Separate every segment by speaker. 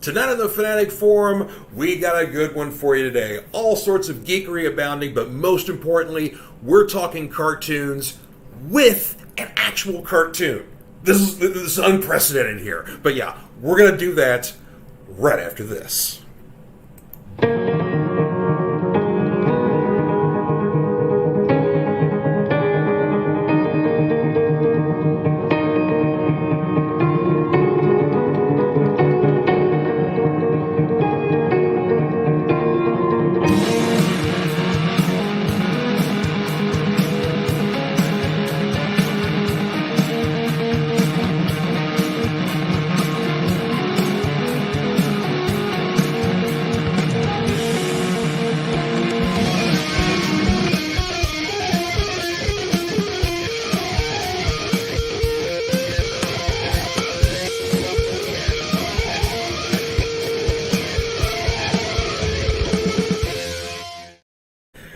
Speaker 1: Tonight on the Fanatic Forum, we got a good one for you today. All sorts of geekery abounding, but most importantly, we're talking cartoons with an actual cartoon. This is unprecedented here. But yeah, we're going to do that right after this.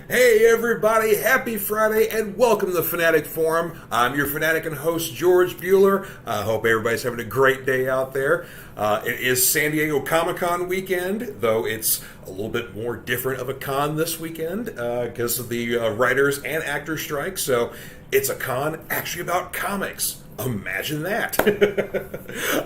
Speaker 1: Hey everybody, happy Friday and welcome to the Fanatic Forum. I'm your Fanatic and host George Buehler. I hope everybody's having a great day out there. It is San Diego Comic-Con weekend, though it's a little bit more different of a con this weekend because of the writers and actors strike. So it's a con actually about comics. Imagine that.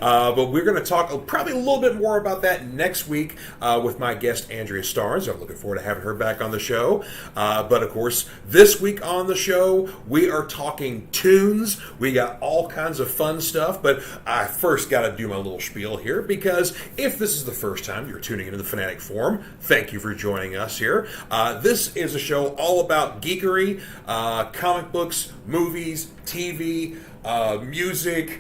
Speaker 1: But we're going to talk probably a little bit more about that next week with my guest, Andrea Starnes. I'm looking forward to having her back on the show. But of course, this week on the show, we are talking tunes. We got all kinds of fun stuff. But I first got to do my little spiel here, because if this is the first time you're tuning into the Fanatic Forum, thank you for joining us here. This is a show all about geekery, comic books, movies, TV, music,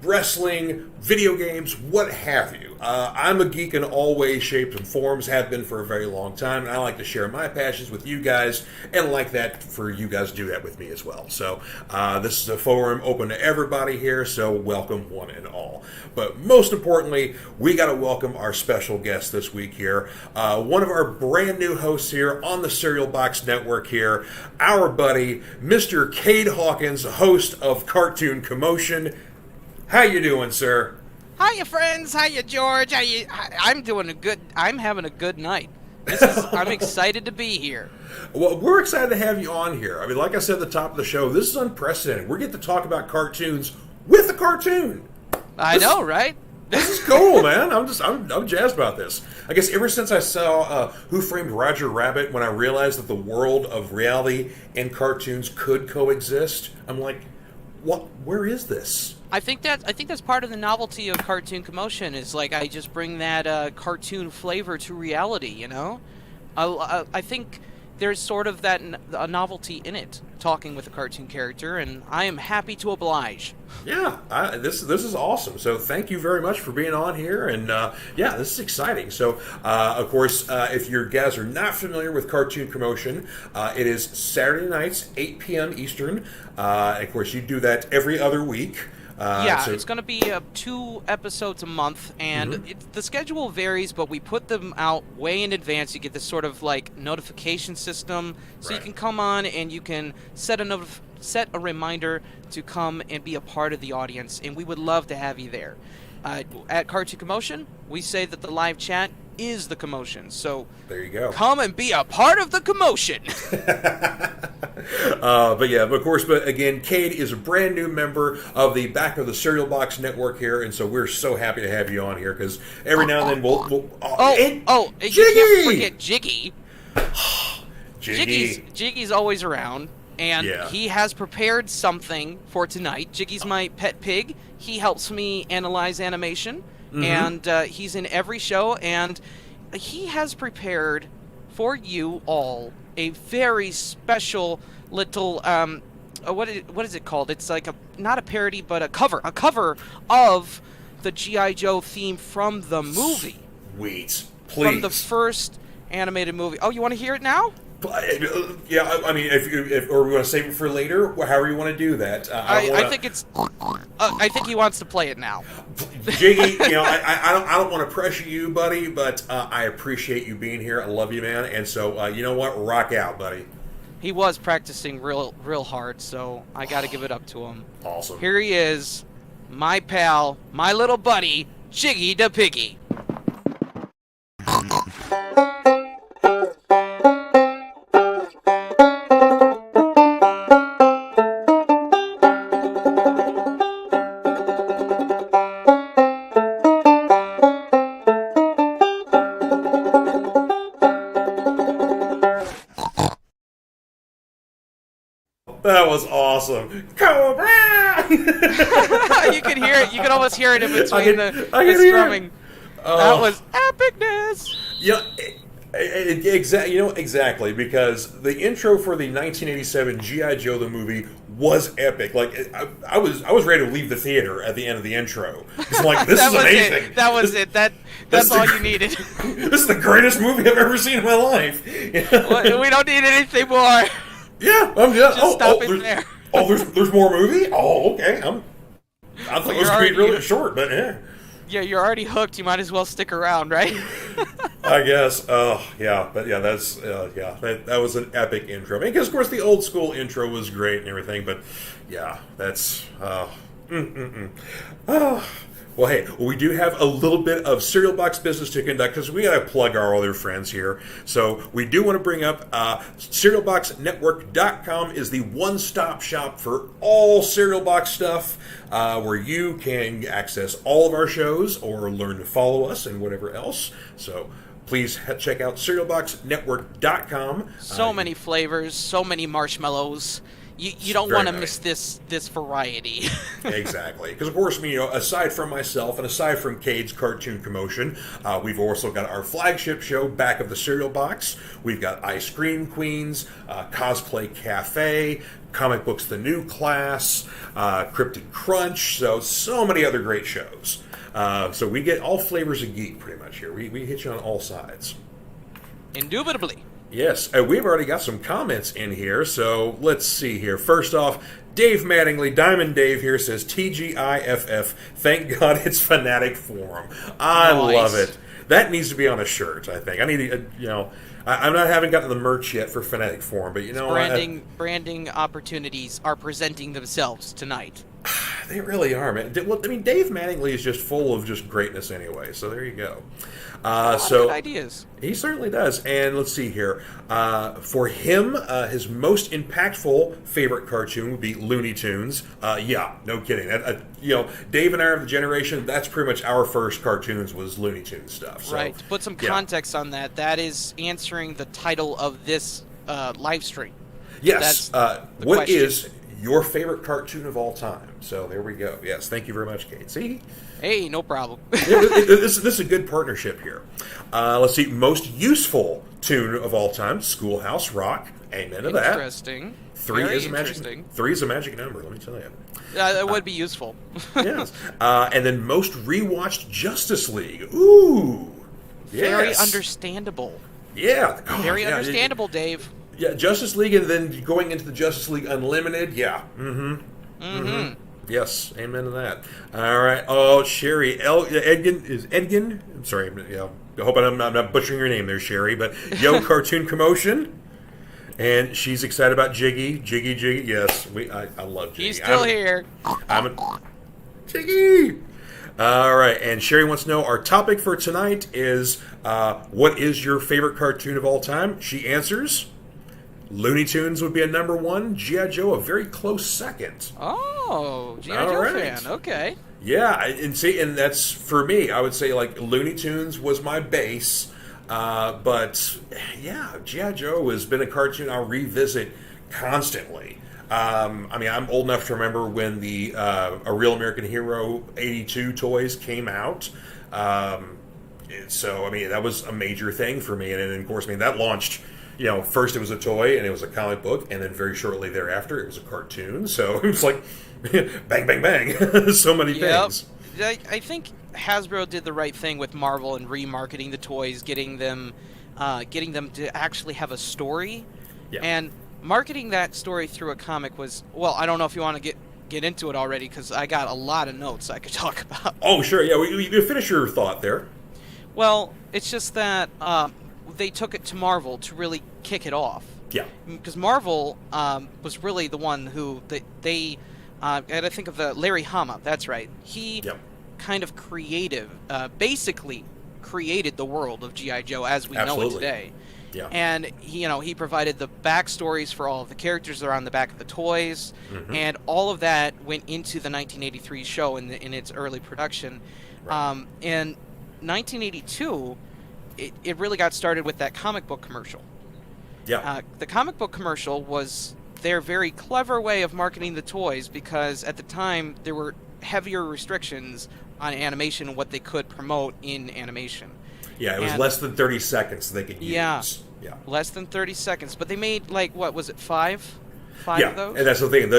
Speaker 1: wrestling, video games, what have you. I'm a geek in all ways, shapes, and forms, have been for a very long time, and I like to share my passions with you guys, and like that for you guys to do that with me as well. So this is a forum open to everybody here, so welcome one and all. But most importantly, we got to welcome our special guest this week here, one of our brand new hosts here on the Cereal Box Network here, our buddy, Mr. Cade Hawkins, host of Cartoon Commotion. How you doing, sir?
Speaker 2: Hiya, friends. Hiya, George. I'm doing good. I'm having a good night. I'm excited to be here.
Speaker 1: Well, we're excited to have you on here. I mean, like I said at the top of the show, this is unprecedented. We get to talk about cartoons with a cartoon.
Speaker 2: I know, right?
Speaker 1: This is cool, man. I'm jazzed about this. I guess ever since I saw Who Framed Roger Rabbit, when I realized that the world of reality and cartoons could coexist, I'm like, what? Where is this?
Speaker 2: I think that's part of the novelty of Cartoon Commotion, is like I just bring that cartoon flavor to reality, you know? I think there's sort of a novelty in it, talking with a cartoon character, and I am happy to oblige.
Speaker 1: Yeah, this is awesome. So thank you very much for being on here, and yeah, this is exciting. So of course, if you guys are not familiar with Cartoon Commotion, it is Saturday nights, 8 p.m. Eastern. Of course, you do that every other week.
Speaker 2: It's going to be 2 episodes a month, and the schedule varies, but we put them out way in advance. You get this sort of like notification system, so you can come on and you can set a reminder to come and be a part of the audience, and we would love to have you there. At Cartoon Commotion, we say that the live chat is the commotion, so
Speaker 1: there you go.
Speaker 2: Come and be a part of the commotion.
Speaker 1: But again, Cade is a brand new member of the Back of the Cereal Box Network here, and so we're so happy to have you on here, because every now and then we'll
Speaker 2: you can't forget Jiggy. Jiggy's always around, and he has prepared something for tonight. Jiggy's my pet pig. He helps me analyze animation, and he's in every show, and he has prepared for you all a very special little what is it called? It's like not a parody, but a cover of the G.I. Joe theme from the movie.
Speaker 1: Sweet, please.
Speaker 2: From the first animated movie. Oh, you want to hear it now?
Speaker 1: Yeah, I mean, if or we want to save it for later, however you want to do that.
Speaker 2: I think he wants to play it now.
Speaker 1: Jiggy, I don't want to pressure you, buddy, but I appreciate you being here. I love you, man, and so you know what, rock out, buddy.
Speaker 2: He was practicing real hard, so I got to give it up to him.
Speaker 1: Awesome.
Speaker 2: Here he is, my pal, my little buddy, Jiggy the Piggy.
Speaker 1: awesome. Cobra!
Speaker 2: You could hear it. You could almost hear it in between the strumming. That was epicness.
Speaker 1: Yeah, exactly, because the intro for the 1987 G.I. Joe the movie was epic. Like, I was ready to leave the theater at the end of the intro. It's like, this is amazing.
Speaker 2: That was it. That's all you needed.
Speaker 1: This is the greatest movie I've ever seen in my life.
Speaker 2: Well, we don't need anything more.
Speaker 1: Yeah, I'm just
Speaker 2: stop it there.
Speaker 1: There's more movie. Oh, okay. I thought it was going to be really short, but yeah.
Speaker 2: Yeah, you're already hooked. You might as well stick around, right?
Speaker 1: I guess. Yeah, but yeah, that's that was an epic intro. I mean, because of course the old school intro was great and everything, but yeah, that's. Well, hey, we do have a little bit of Cereal Box business to conduct because we got to plug our other friends here. So we do want to bring up cerealboxnetwork.com is the one-stop shop for all Cereal Box stuff, where you can access all of our shows or learn to follow us and whatever else. So please check out cerealboxnetwork.com.
Speaker 2: So many flavors, so many marshmallows. You don't want to miss this variety.
Speaker 1: Exactly. Because, of course, aside from myself and aside from Cade's Cartoon Commotion, we've also got our flagship show, Back of the Cereal Box. We've got Ice Cream Queens, Cosplay Cafe, Comic Books The New Class, Cryptid Crunch, so many other great shows. So we get all flavors of geek, pretty much, here. We hit you on all sides.
Speaker 2: Indubitably.
Speaker 1: Yes, we've already got some comments in here, so let's see here. First off, Dave Mattingly, Diamond Dave here says, TGIFF, thank God it's Fanatic Forum. I love it. That needs to be on a shirt, I think. I need to, haven't gotten the merch yet for Fanatic Forum, but
Speaker 2: branding opportunities are presenting themselves tonight.
Speaker 1: They really are, man. Well, I mean, Dave Mattingly is just full of just greatness anyway, so there you go.
Speaker 2: Good ideas.
Speaker 1: He certainly does. And let's see here. For him, his most impactful favorite cartoon would be Looney Tunes. Yeah, no kidding. Dave and I are the generation, that's pretty much our first cartoons was Looney Tunes stuff. So,
Speaker 2: right. To put some context on that, that is answering the title of this live stream.
Speaker 1: Yes. What is your favorite cartoon of all time? So there we go. Yes, thank you very much, Cade. See?
Speaker 2: Hey, no problem.
Speaker 1: This is a good partnership here. Let's see. Most useful tune of all time, Schoolhouse Rock. Amen to that.
Speaker 2: Interesting.
Speaker 1: Three is a magic number, let me tell you.
Speaker 2: That would be useful.
Speaker 1: Yes. And then most rewatched Justice League. Ooh. Yes.
Speaker 2: Very understandable.
Speaker 1: Yeah.
Speaker 2: Very understandable, Dave.
Speaker 1: Yeah, Justice League, and then going into the Justice League Unlimited. Yeah. Yes, amen to that. All right. Oh, Sherry. Edgin? I'm sorry. I hope I'm not butchering your name there, Sherry. But Yo Cartoon Commotion. And she's excited about Jiggy. Jiggy. Yes, I love Jiggy.
Speaker 2: He's still here.
Speaker 1: Jiggy! All right. And Sherry wants to know, our topic for tonight is, what is your favorite cartoon of all time? She answers, Looney Tunes would be a number one. G.I. Joe, a very close second.
Speaker 2: Oh, G.I. Joe fan. Okay.
Speaker 1: Yeah, and that's, for me, I would say, like, Looney Tunes was my base. But, yeah, G.I. Joe has been a cartoon I'll revisit constantly. I'm old enough to remember when the A Real American Hero 82 toys came out. So, that was a major thing for me. And then, of course, that launched... first it was a toy and it was a comic book, and then very shortly thereafter it was a cartoon. So it was like, bang, bang, bang. So many things.
Speaker 2: I think Hasbro did the right thing with Marvel and remarketing the toys, getting them to actually have a story. Yeah. And marketing that story through a comic was, well, I don't know if you want to get into it already, because I got a lot of notes I could talk about.
Speaker 1: Oh, sure. Yeah, you finish your thought there.
Speaker 2: Well, it's just that... they took it to Marvel to really kick it off.
Speaker 1: Yeah.
Speaker 2: Because Marvel was really the one who they I got to think of Larry Hama. That's right. He kind of basically created the world of G.I. Joe as we know it today.
Speaker 1: Yeah.
Speaker 2: And he provided the backstories for all of the characters that are on the back of the toys, and all of that went into the 1983 show in its early production. Right. In 1982. It really got started with that comic book commercial.
Speaker 1: Yeah.
Speaker 2: The comic book commercial was their very clever way of marketing the toys, because at the time there were heavier restrictions on animation and what they could promote in animation.
Speaker 1: Yeah, it was less than 30 seconds they could use.
Speaker 2: Yeah, less than 30 seconds. But they made, like, what was it, five? Five of those?
Speaker 1: And that's the thing.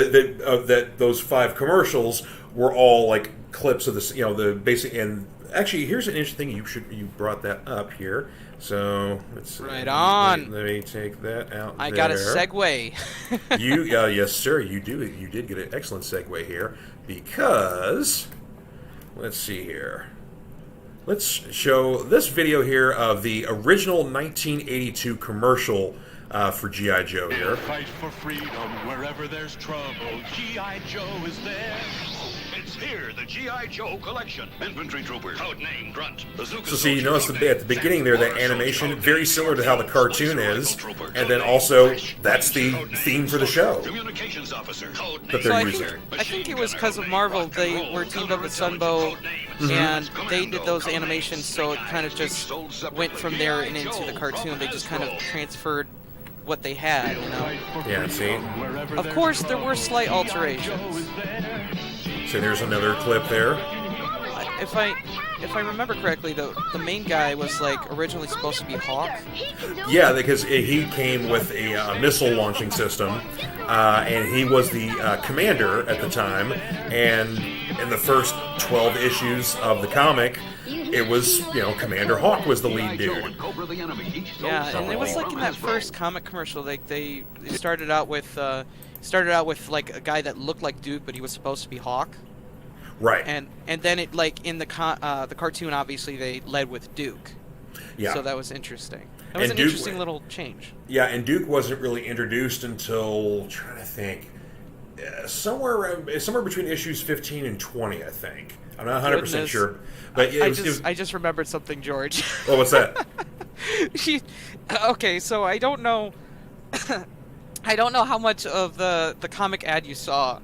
Speaker 1: Those 5 commercials were all, like, clips of the, the basic. And actually, here's an interesting thing. You brought that up here. So let's see.
Speaker 2: Right on.
Speaker 1: Let me take that out.
Speaker 2: I got a segue.
Speaker 1: Yes, sir. You did get an excellent segue here, because let's see here. Let's show this video here of the original 1982 commercial for G.I. Joe here.
Speaker 3: Fight for freedom wherever there's trouble. G.I. Joe is there. It's here, the G.I. Joe collection. Infantry troopers, codename Grunt.
Speaker 1: So see, you notice at the beginning there, that animation, very similar to how the cartoon is, and then also, that's the theme for the show that they're using.
Speaker 2: I think it was because of Marvel. They were teamed up with Sunbow, and they did those animations, so it kind of just went from there and into the cartoon. They just kind of transferred what they had,
Speaker 1: Yeah, see?
Speaker 2: Of course, there were slight alterations.
Speaker 1: So there's another clip there.
Speaker 2: If I remember correctly, the main guy was, like, originally supposed to be Hawk.
Speaker 1: Yeah, because he came with a missile launching system, and he was the commander at the time. And in the first 12 issues of the comic, it was, Commander Hawk was the lead dude.
Speaker 2: Yeah, and it was like in that first comic commercial, like they started out with like a guy that looked like Duke, but he was supposed to be Hawk.
Speaker 1: Right.
Speaker 2: And then it, like, in the cartoon, obviously they led with Duke.
Speaker 1: Yeah.
Speaker 2: So that was interesting. That was an interesting little change.
Speaker 1: Yeah, and Duke wasn't really introduced until, I'm trying to think, somewhere between issues 15 and 20, I think. I'm not 100% sure. But
Speaker 2: I just remembered something, George.
Speaker 1: Oh, what's that?
Speaker 2: Okay, so I don't know I don't know how much of the comic ad you saw,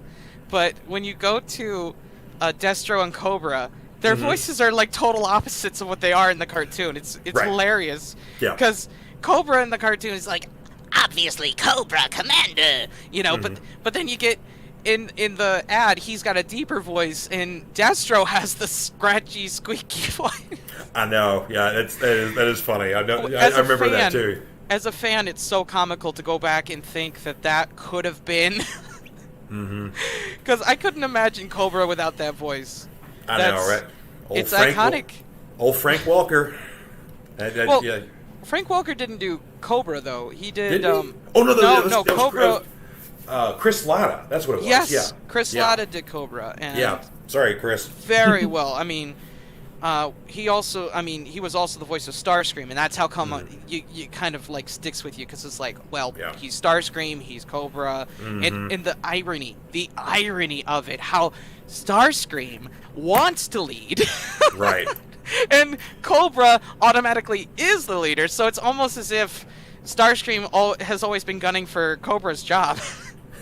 Speaker 2: but when you go to Destro and Cobra, their voices are like total opposites of what they are in the cartoon. It's
Speaker 1: right.
Speaker 2: Hilarious.
Speaker 1: Yeah.
Speaker 2: Because Cobra in the cartoon is like, obviously Cobra Commander, but then you get in the ad, he's got a deeper voice, and Destro has the scratchy, squeaky voice.
Speaker 1: I know. Yeah, that is funny. I know. I remember that too.
Speaker 2: As a fan, it's so comical to go back and think that could have been. Because I couldn't imagine Cobra without that voice.
Speaker 1: I know, right?
Speaker 2: It's iconic.
Speaker 1: Old Frank Welker. Yeah.
Speaker 2: Frank Welker didn't do Cobra, though. He did.
Speaker 1: Oh no,
Speaker 2: Cobra.
Speaker 1: Chris Latta. That's what it was.
Speaker 2: Yes,
Speaker 1: yeah.
Speaker 2: Chris Latta did Cobra. And
Speaker 1: yeah. Sorry, Chris.
Speaker 2: Very well. I mean, he was also the voice of Starscream, and that's how come you kind of like sticks with you, because it's like, well, he's Starscream, he's Cobra, and the irony of it, how Starscream wants to lead,
Speaker 1: right,
Speaker 2: and Cobra automatically is the leader, so it's almost as if Starscream has always been gunning for Cobra's job.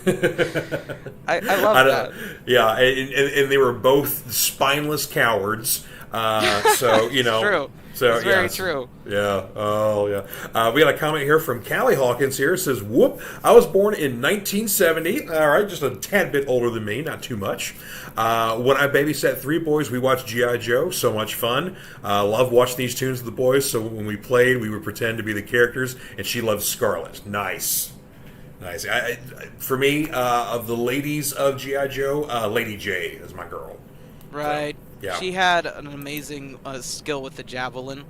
Speaker 2: I love that.
Speaker 1: Yeah, and they were both spineless cowards. So
Speaker 2: true.
Speaker 1: So
Speaker 2: it's very true.
Speaker 1: Yeah. Oh yeah. We got a comment here from Callie Hawkins here. It says, "Whoop! I was born in 1970. All right, just a tad bit older than me, not too much. When I babysat 3 boys, we watched G.I. Joe. So much fun. Love watching these tunes with the boys. So when we played, we would pretend to be the characters, and she loves Scarlet. Nice." For me, of the ladies of G.I. Joe, Lady J is my girl.
Speaker 2: Right.
Speaker 1: So, yeah.
Speaker 2: She had an amazing skill with the javelin.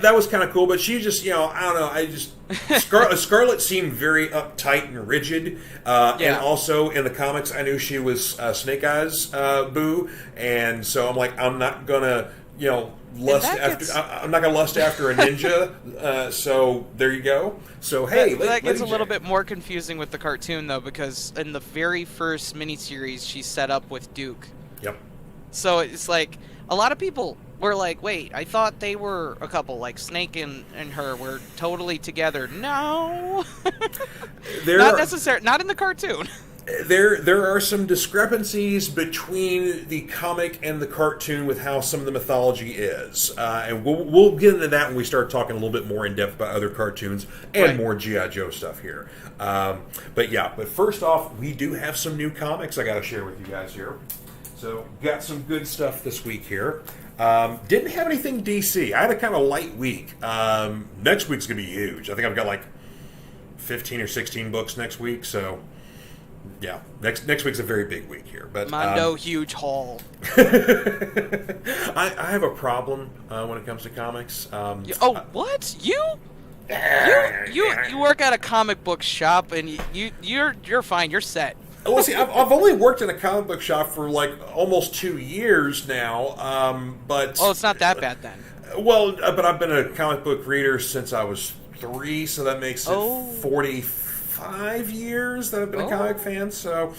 Speaker 1: That was kind of cool, but she just, I don't know, Scarlet seemed very uptight and rigid, and also in the comics, I knew she was Snake Eyes Boo, and so I'm like, I'm not gonna, lust after a ninja, so there you go. So hey,
Speaker 2: that gets a little bit more confusing with the cartoon, though, because in the very first miniseries, she's set up with Duke.
Speaker 1: Yep. So
Speaker 2: it's like, a lot of people were like, wait, I thought they were a couple, like Snake and her were totally together. No. Not necessarily, not in the cartoon.
Speaker 1: There are some discrepancies between the comic and the cartoon with how some of the mythology is, and we'll get into that when we start talking a little bit more in depth about other cartoons and more G.I. Joe stuff here. But first off, we do have some new comics I got to share with you guys here. So got some good stuff this week here. Didn't have anything DC. I had a kind of light week. Next week's gonna be huge. I think I've got like 15 or 16 books next week, so. Yeah, next week's a very big week here, but
Speaker 2: Mondo huge haul.
Speaker 1: I have a problem when it comes to comics.
Speaker 2: What you work at a comic book shop and you're fine. You're set.
Speaker 1: Well, see, I've only worked in a comic book shop for like almost 2 years now, but
Speaker 2: it's not that bad then.
Speaker 1: Well, but I've been a comic book reader since I was 3, so that makes it 45 years that I've been a comic fan, so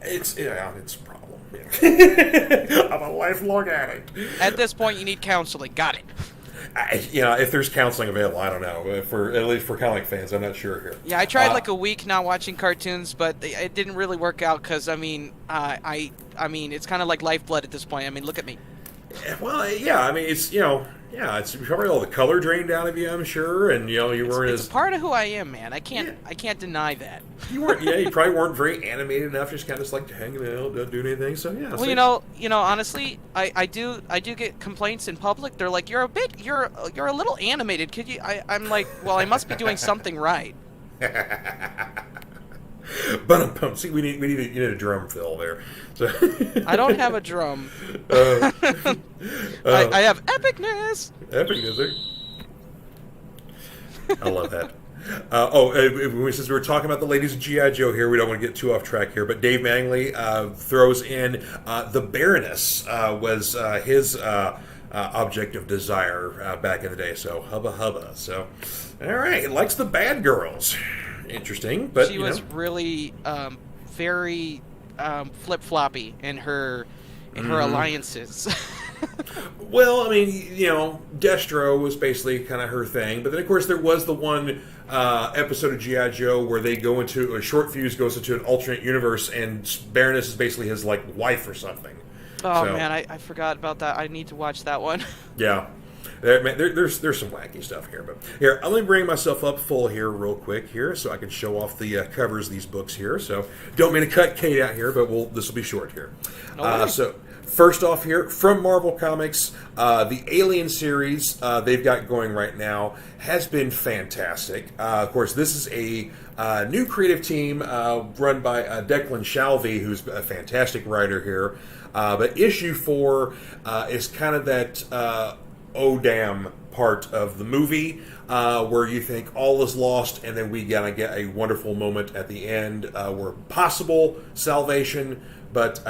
Speaker 1: it's a problem. Yeah. I'm a lifelong addict.
Speaker 2: At this point, you need counseling. Got it.
Speaker 1: If there's counseling available, I don't know. At least for comic fans, I'm not sure here.
Speaker 2: Yeah, I tried like a week not watching cartoons, but it didn't really work out because it's kind of like Lifeblood at this point. I mean, look at me.
Speaker 1: Well, yeah, I mean, it's probably all the color drained out of you, I'm sure, and you weren't
Speaker 2: as part of who I am, man. I can't deny that.
Speaker 1: You weren't. Yeah, you probably weren't very animated enough, just kind of like hanging out, not doing anything. So yeah.
Speaker 2: Well, honestly, I do get complaints in public. They're like, you're a little animated. Could you? I'm like, well, I must be doing something right.
Speaker 1: But see, you need a drum fill there. So
Speaker 2: I don't have a drum. I have epicness.
Speaker 1: Epicness, there. I love that. Since we were talking about the ladies of G.I. Joe here, we don't want to get too off track here, but Dave Mangley throws in the Baroness was his object of desire back in the day. So hubba hubba. So all right, he likes the bad girls. Interesting, but
Speaker 2: she was really very flip-floppy in her alliances.
Speaker 1: Well, I mean, Destro was basically kind of her thing, but then of course there was the one episode of G.I. Joe where they go into a short fuse goes into an alternate universe, and Baroness is basically his like wife or something.
Speaker 2: Oh man, I forgot about that. I need to watch that one.
Speaker 1: Yeah. There's some wacky stuff here, but here, let me bring myself up full here real quick here so I can show off the covers of these books here. So don't mean to cut Cade out here, but this will be short here. So first off here, from Marvel Comics, the Alien series they've got going right now has been fantastic. Of course, this is a new creative team run by Declan Shalvey, who's a fantastic writer here. But issue 4 is kind of that oh damn part of the movie where you think all is lost, and then we gotta get a wonderful moment at the end where possible salvation. But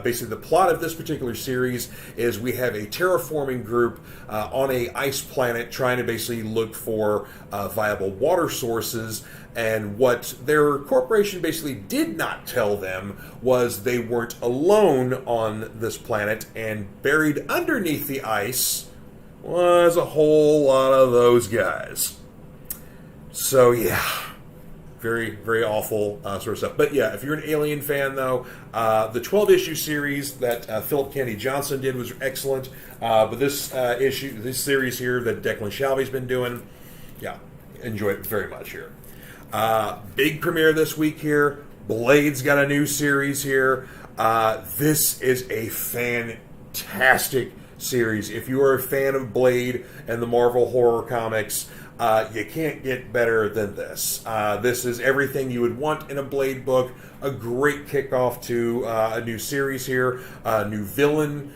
Speaker 1: basically the plot of this particular series is we have a terraforming group on a ice planet trying to basically look for viable water sources, and what their corporation basically did not tell them was they weren't alone on this planet, and buried underneath the ice was a whole lot of those guys. So yeah, very, very awful sort of stuff. But yeah, if you're an Alien fan though, the 12-issue series that Philip Kennedy Johnson did was excellent. But this series here that Declan Shalvey's been doing, yeah, enjoy it very much here. Big premiere this week here. Blade's got a new series here. This is a fantastic series. If you are a fan of Blade and the Marvel horror comics, you can't get better than this. This is everything you would want in a Blade book. A great kickoff to a new series here. New villain,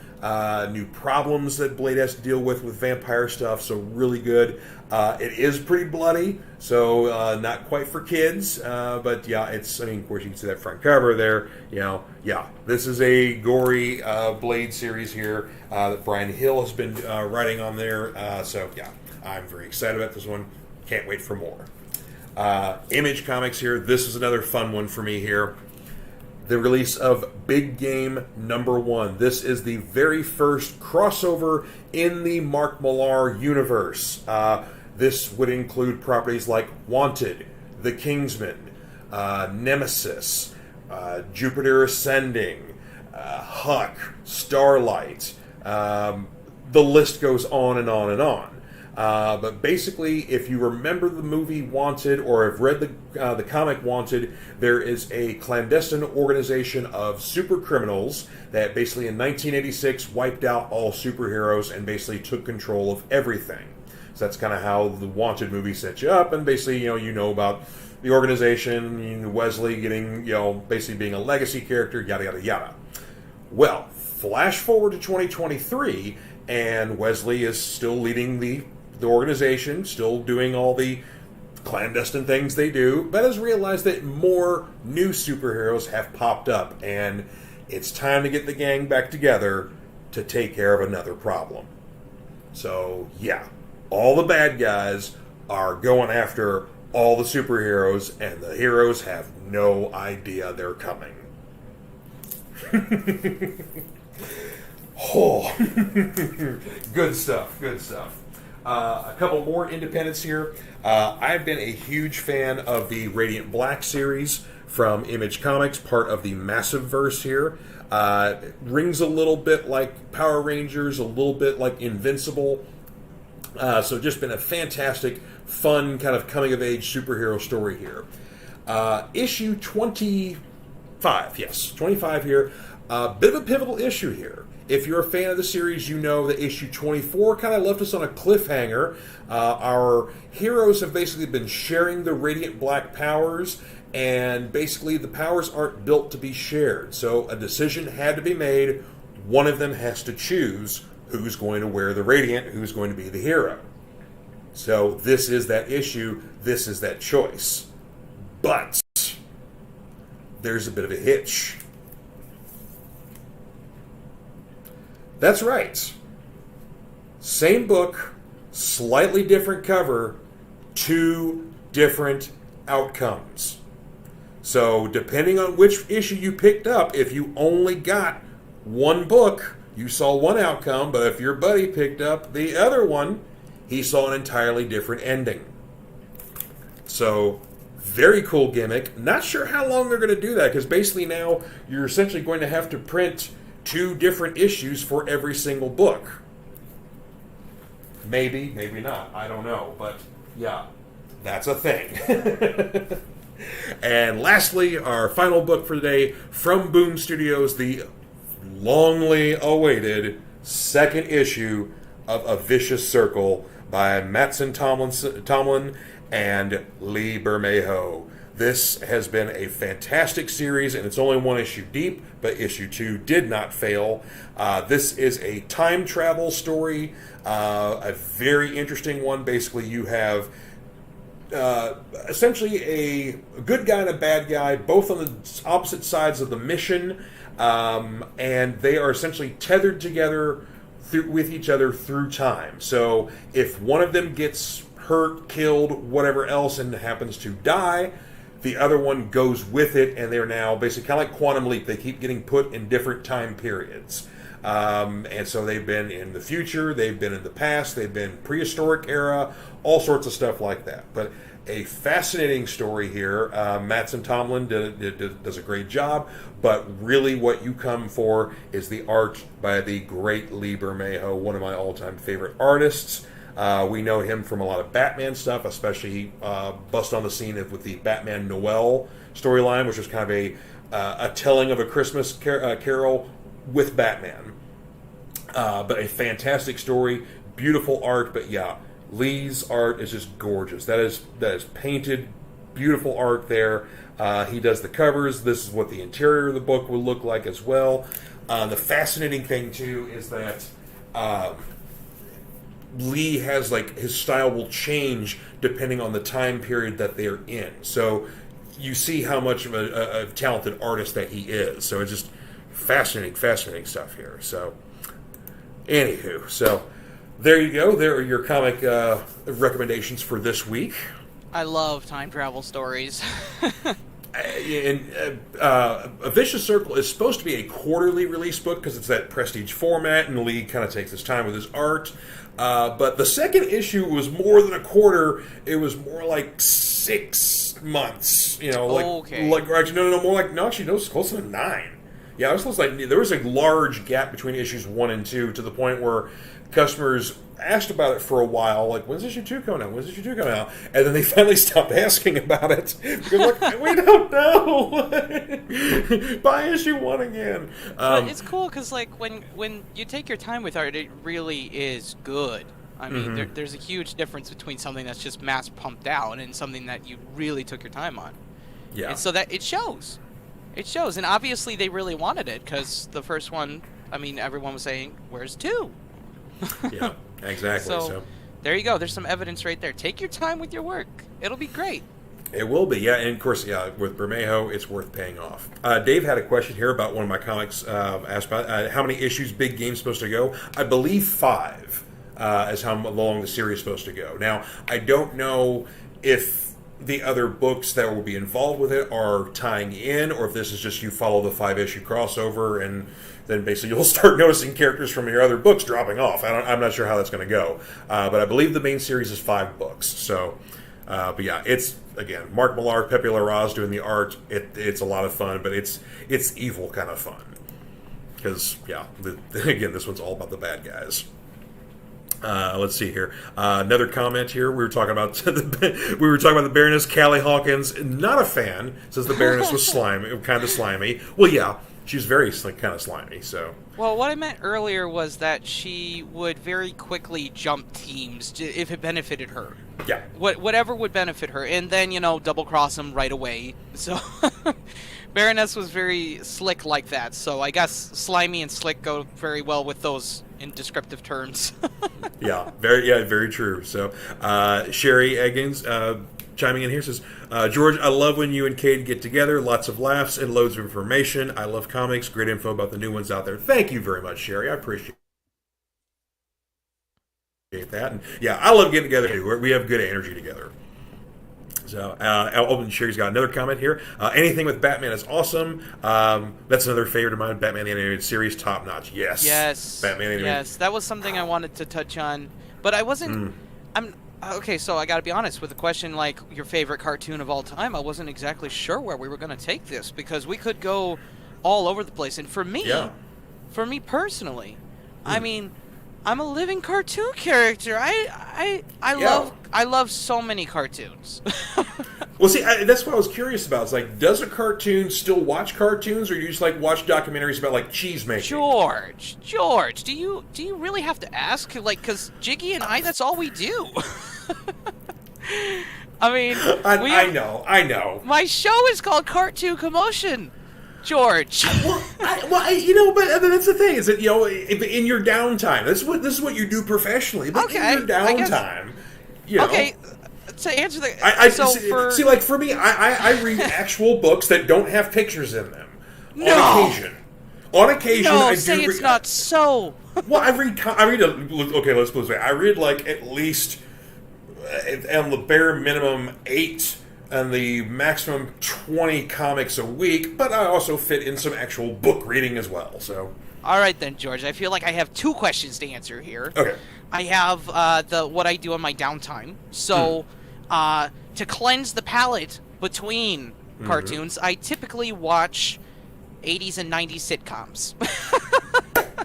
Speaker 1: new problems that Blade has to deal with vampire stuff, so really good. It is pretty bloody, so not quite for kids, but yeah, of course you can see that front cover there, this is a gory Blade series here that Brian Hill has been writing on there, so yeah, I'm very excited about this one, can't wait for more. Image Comics here, this is another fun one for me here. The release of Big Game #1. This is the very first crossover in the Mark Millar universe. This would include properties like Wanted, The Kingsman, Nemesis, Jupiter Ascending, Huck, Starlight. The list goes on and on and on. But basically, if you remember the movie Wanted or have read the comic Wanted, there is a clandestine organization of super criminals that basically in 1986 wiped out all superheroes and basically took control of everything. So that's kind of how the Wanted movie sets you up, and basically, you know about the organization, Wesley getting, basically being a legacy character, yada, yada, yada. Well, flash forward to 2023, and Wesley is still leading the organization, still doing all the clandestine things they do, but has realized that more new superheroes have popped up, and it's time to get the gang back together to take care of another problem. So, yeah, all the bad guys are going after all the superheroes, and the heroes have no idea they're coming. Oh, good stuff, good stuff. A couple more independents here. I've been a huge fan of the Radiant Black series from Image Comics, part of the Massive Verse here. Rings a little bit like Power Rangers, a little bit like Invincible. So just been a fantastic, fun, kind of coming-of-age superhero story here. Issue 25, yes, 25 here. Bit of a pivotal issue here. If you're a fan of the series, you know that issue 24 kind of left us on a cliffhanger. Our heroes have basically been sharing the Radiant Black powers, and basically the powers aren't built to be shared. So a decision had to be made. One of them has to choose who's going to wear the Radiant, who's going to be the hero. So this is that issue. This is that choice. But there's a bit of a hitch. That's right. Same book, slightly different cover, two different outcomes. So, depending on which issue you picked up, if you only got one book, you saw one outcome, but if your buddy picked up the other one, he saw an entirely different ending. So, very cool gimmick. Not sure how long they're going to do that, because basically now you're essentially going to have to print two different issues for every single book. Maybe, maybe not. I don't know. But, yeah, that's a thing. And lastly, our final book for today from Boom Studios, the longly awaited second issue of A Vicious Circle by Mattson Tomlin and Lee Bermejo. This has been a fantastic series, and it's only one issue deep, but issue 2 did not fail. This is a time travel story, a very interesting one. Basically, you have essentially a good guy and a bad guy, both on the opposite sides of the mission, and they are essentially tethered together with each other through time. So if one of them gets hurt, killed, whatever else, and happens to die, the other one goes with it, and they're now basically kind of like Quantum Leap. They keep getting put in different time periods. And so they've been in the future, they've been in the past, they've been prehistoric era, all sorts of stuff like that. But a fascinating story here. Mattson Tomlin does a great job, but really what you come for is the art by the great Lee Bermejo, one of my all-time favorite artists. We know him from a lot of Batman stuff, especially he bust on the scene with the Batman Noel storyline, which was kind of a telling of a Christmas carol with Batman. But a fantastic story, beautiful art, but yeah, Lee's art is just gorgeous. That is painted, beautiful art there. He does the covers. This is what the interior of the book will look like as well. The fascinating thing, too, is that Lee has, like, his style will change depending on the time period that they're in. So you see how much of a talented artist that he is. So it's just fascinating stuff here. So, anywho, so there you go. There are your comic recommendations for this week.
Speaker 2: I love time travel stories.
Speaker 1: A Vicious Circle is supposed to be a quarterly release book because it's that prestige format, and Lee kind of takes his time with his art. But the second issue was more than a quarter. It was more like 6 months. You know, actually, no, it's closer to 9. Yeah, it was close. Like there was a large gap between issues 1 and 2 to the point where customers asked about it for a while, like, when's issue 2 coming out? When's issue 2 coming out? And then they finally stopped asking about it. Because, like, we don't know. Buy issue 1 again.
Speaker 2: It's cool because, like, when you take your time with art, it really is good. I mean, there's a huge difference between something that's just mass pumped out and something that you really took your time on. Yeah. And so that it shows. It shows. And obviously they really wanted it because the first one, I mean, everyone was saying, where's 2?
Speaker 1: Yeah, exactly. So
Speaker 2: there you go. There's some evidence right there. Take your time with your work. It'll be great.
Speaker 1: It will be, yeah. And of course, yeah, with Bermejo, it's worth paying off. Dave had a question here about one of my comics. Asked about how many issues Big Game's supposed to go. I believe 5 is how long the series is supposed to go. Now, I don't know if the other books that will be involved with it are tying in, or if this is just you follow the 5-issue crossover and then basically you'll start noticing characters from your other books dropping off. I'm not sure how that's going to go. But I believe the main series is 5 books. So, but yeah, it's, again, Mark Millar, Pepe Larraz doing the art. It's a lot of fun, but it's evil kind of fun. Because, yeah, again, this one's all about the bad guys. Let's see here. Another comment here. We were talking about the Baroness. Callie Hawkins, not a fan. Says the Baroness was kind of slimy. Well, yeah, she's very kind of slimy. So.
Speaker 2: Well, what I meant earlier was that she would very quickly jump teams if it benefited her.
Speaker 1: Yeah.
Speaker 2: Whatever would benefit her, and then double cross them right away. So. Baroness was very slick like that, so I guess slimy and slick go very well with those in descriptive terms.
Speaker 1: very true. So, Sherry Eggins chiming in here says, George, I love when you and Cade get together. Lots of laughs and loads of information. I love comics. Great info about the new ones out there. Thank you very much, Sherry. I appreciate that. And yeah, I love getting together too. We have good energy together. So, Sherry's got another comment here. Anything with Batman is awesome. That's another favorite of mine. Batman the Animated Series, top notch. Yes. Batman Animated.
Speaker 2: Yes, that was something I wanted to touch on, but I wasn't. Okay, so I got to be honest with the question, like your favorite cartoon of all time. I wasn't exactly sure where we were going to take this because we could go all over the place. And for me personally, I mean, I'm a living cartoon character. I love so many cartoons.
Speaker 1: Well, see, that's what I was curious about. It's like, does a cartoon still watch cartoons, or do you just like watch documentaries about like cheese making?
Speaker 2: George, do you really have to ask? Like, because Jiggy and I, that's all we do. I mean,
Speaker 1: I know.
Speaker 2: My show is called Cartoon Commotion. George.
Speaker 1: But that's the thing is that in your downtime, this is what you do professionally. But in your downtime,
Speaker 2: Okay, to answer the
Speaker 1: for me, I read actual books that don't have pictures in them. On occasion, I do.
Speaker 2: It's not so.
Speaker 1: Well, I read. Okay, let's put it this way. I read like at least, on the bare minimum, 8. And the maximum 20 comics a week, but I also fit in some actual book reading as well. So,
Speaker 2: all right then, George. I feel like I have 2 questions to answer here.
Speaker 1: Okay.
Speaker 2: I have what I do on my downtime. So, to cleanse the palate between cartoons, I typically watch 80s and 90s sitcoms.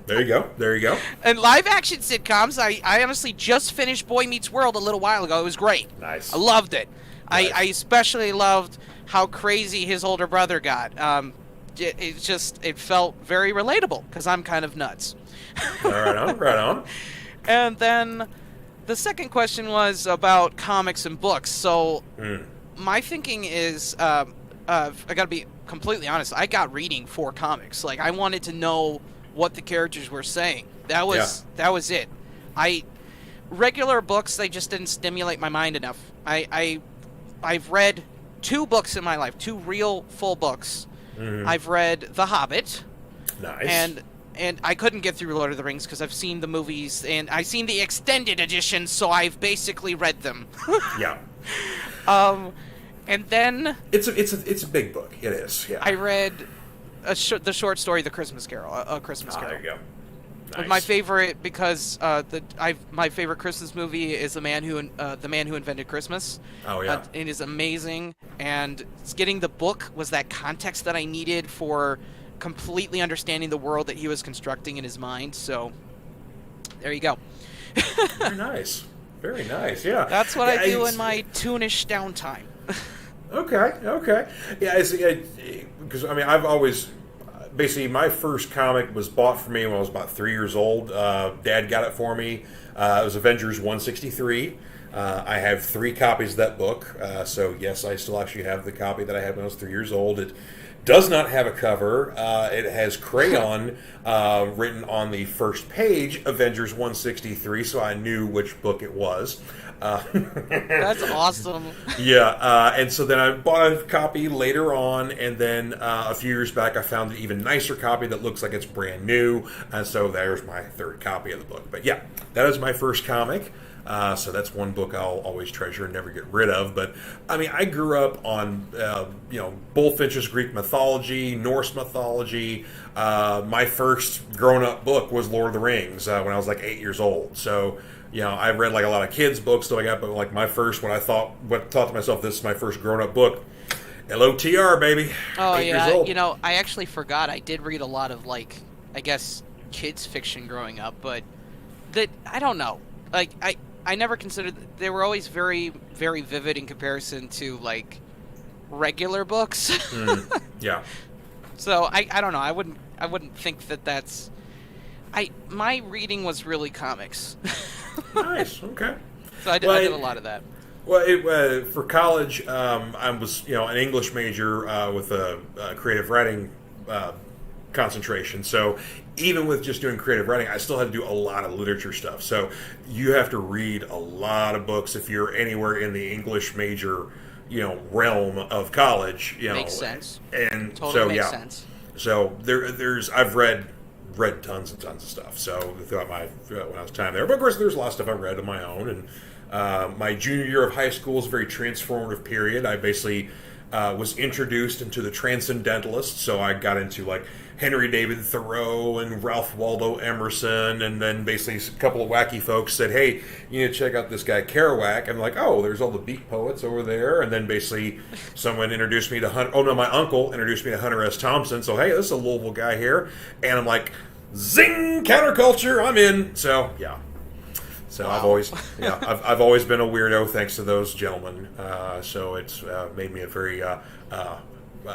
Speaker 1: There you go.
Speaker 2: And live-action sitcoms, I honestly just finished Boy Meets World a little while ago. It was great.
Speaker 1: Nice.
Speaker 2: I loved it.
Speaker 1: Nice.
Speaker 2: I especially loved how crazy his older brother got. It felt very relatable because I'm kind of nuts.
Speaker 1: Right on.
Speaker 2: And then the second question was about comics and books. So my thinking is, I got to be completely honest. I got reading for comics. Like I wanted to know what the characters were saying. That was it. Regular books, they just didn't stimulate my mind enough. I've read 2 books in my life, 2 real full books. I've read The Hobbit.
Speaker 1: Nice.
Speaker 2: And I couldn't get through Lord of the Rings because I've seen the movies and I've seen the extended editions, so I've basically read them.
Speaker 1: Yeah.
Speaker 2: And then
Speaker 1: it's a big book. It is. Yeah.
Speaker 2: I read the short story, The Christmas Carol. A Christmas Carol.
Speaker 1: There you go. Nice.
Speaker 2: My favorite, because my favorite Christmas movie is the Man Who Invented Christmas.
Speaker 1: Oh yeah,
Speaker 2: it is amazing, and getting the book was that context that I needed for completely understanding the world that he was constructing in his mind. So there you go.
Speaker 1: Very nice, very nice. Yeah,
Speaker 2: that's what I do in my toonish downtime.
Speaker 1: Okay. Yeah, because I mean, I've always. Basically, my first comic was bought for me when I was about 3 years old. Dad got it for me. It was Avengers 163. I have 3 copies of that book. So, yes, I still actually have the copy that I had when I was 3 years old. It does not have a cover. It has crayon written on the first page, Avengers 163, so I knew which book it was.
Speaker 2: That's awesome.
Speaker 1: Yeah, and so then I bought a copy later on, and then a few years back I found an even nicer copy that looks like it's brand new, and so there's my 3rd copy of the book. But yeah, that is my first comic, so that's one book I'll always treasure and never get rid of. But I mean, I grew up on Bullfinch's Greek mythology, Norse mythology. My first grown-up book was Lord of the Rings when I was like 8 years old. So. I read like a lot of kids' books, stuff like that, but like my first, I thought to myself, this is my first grown-up book. LOTR, baby.
Speaker 2: Oh,
Speaker 1: 8
Speaker 2: yeah.
Speaker 1: years old.
Speaker 2: I actually forgot. I did read a lot of, like, I guess, kids' fiction growing up, but I don't know. Like, I never considered, they were always very, very vivid in comparison to, like, regular books.
Speaker 1: Yeah.
Speaker 2: So, I don't know. I wouldn't think that's... My reading was really comics.
Speaker 1: Nice. Okay.
Speaker 2: So I did a lot of that.
Speaker 1: Well, for college, I was an English major with a creative writing concentration. So even with just doing creative writing, I still had to do a lot of literature stuff. So you have to read a lot of books if you're anywhere in the English major, realm of college.
Speaker 2: Makes sense.
Speaker 1: And
Speaker 2: totally makes sense.
Speaker 1: So I've read tons and tons of stuff. So throughout when I was time there, but of course there's a lot of stuff I read on my own. And my junior year of high school is a very transformative period. I basically was introduced into the Transcendentalists, so I got into like Henry David Thoreau and Ralph Waldo Emerson, and then basically a couple of wacky folks said, "Hey, you need to check out this guy Kerouac." I'm like, "Oh, there's all the beat poets over there." And then basically someone introduced me to Hunter. Oh no, my uncle introduced me to Hunter S. Thompson. So hey, this is a Louisville guy here, and I'm like, zing, counterculture, I'm in. So yeah. So wow. I've always been a weirdo thanks to those gentlemen. So it's made me a very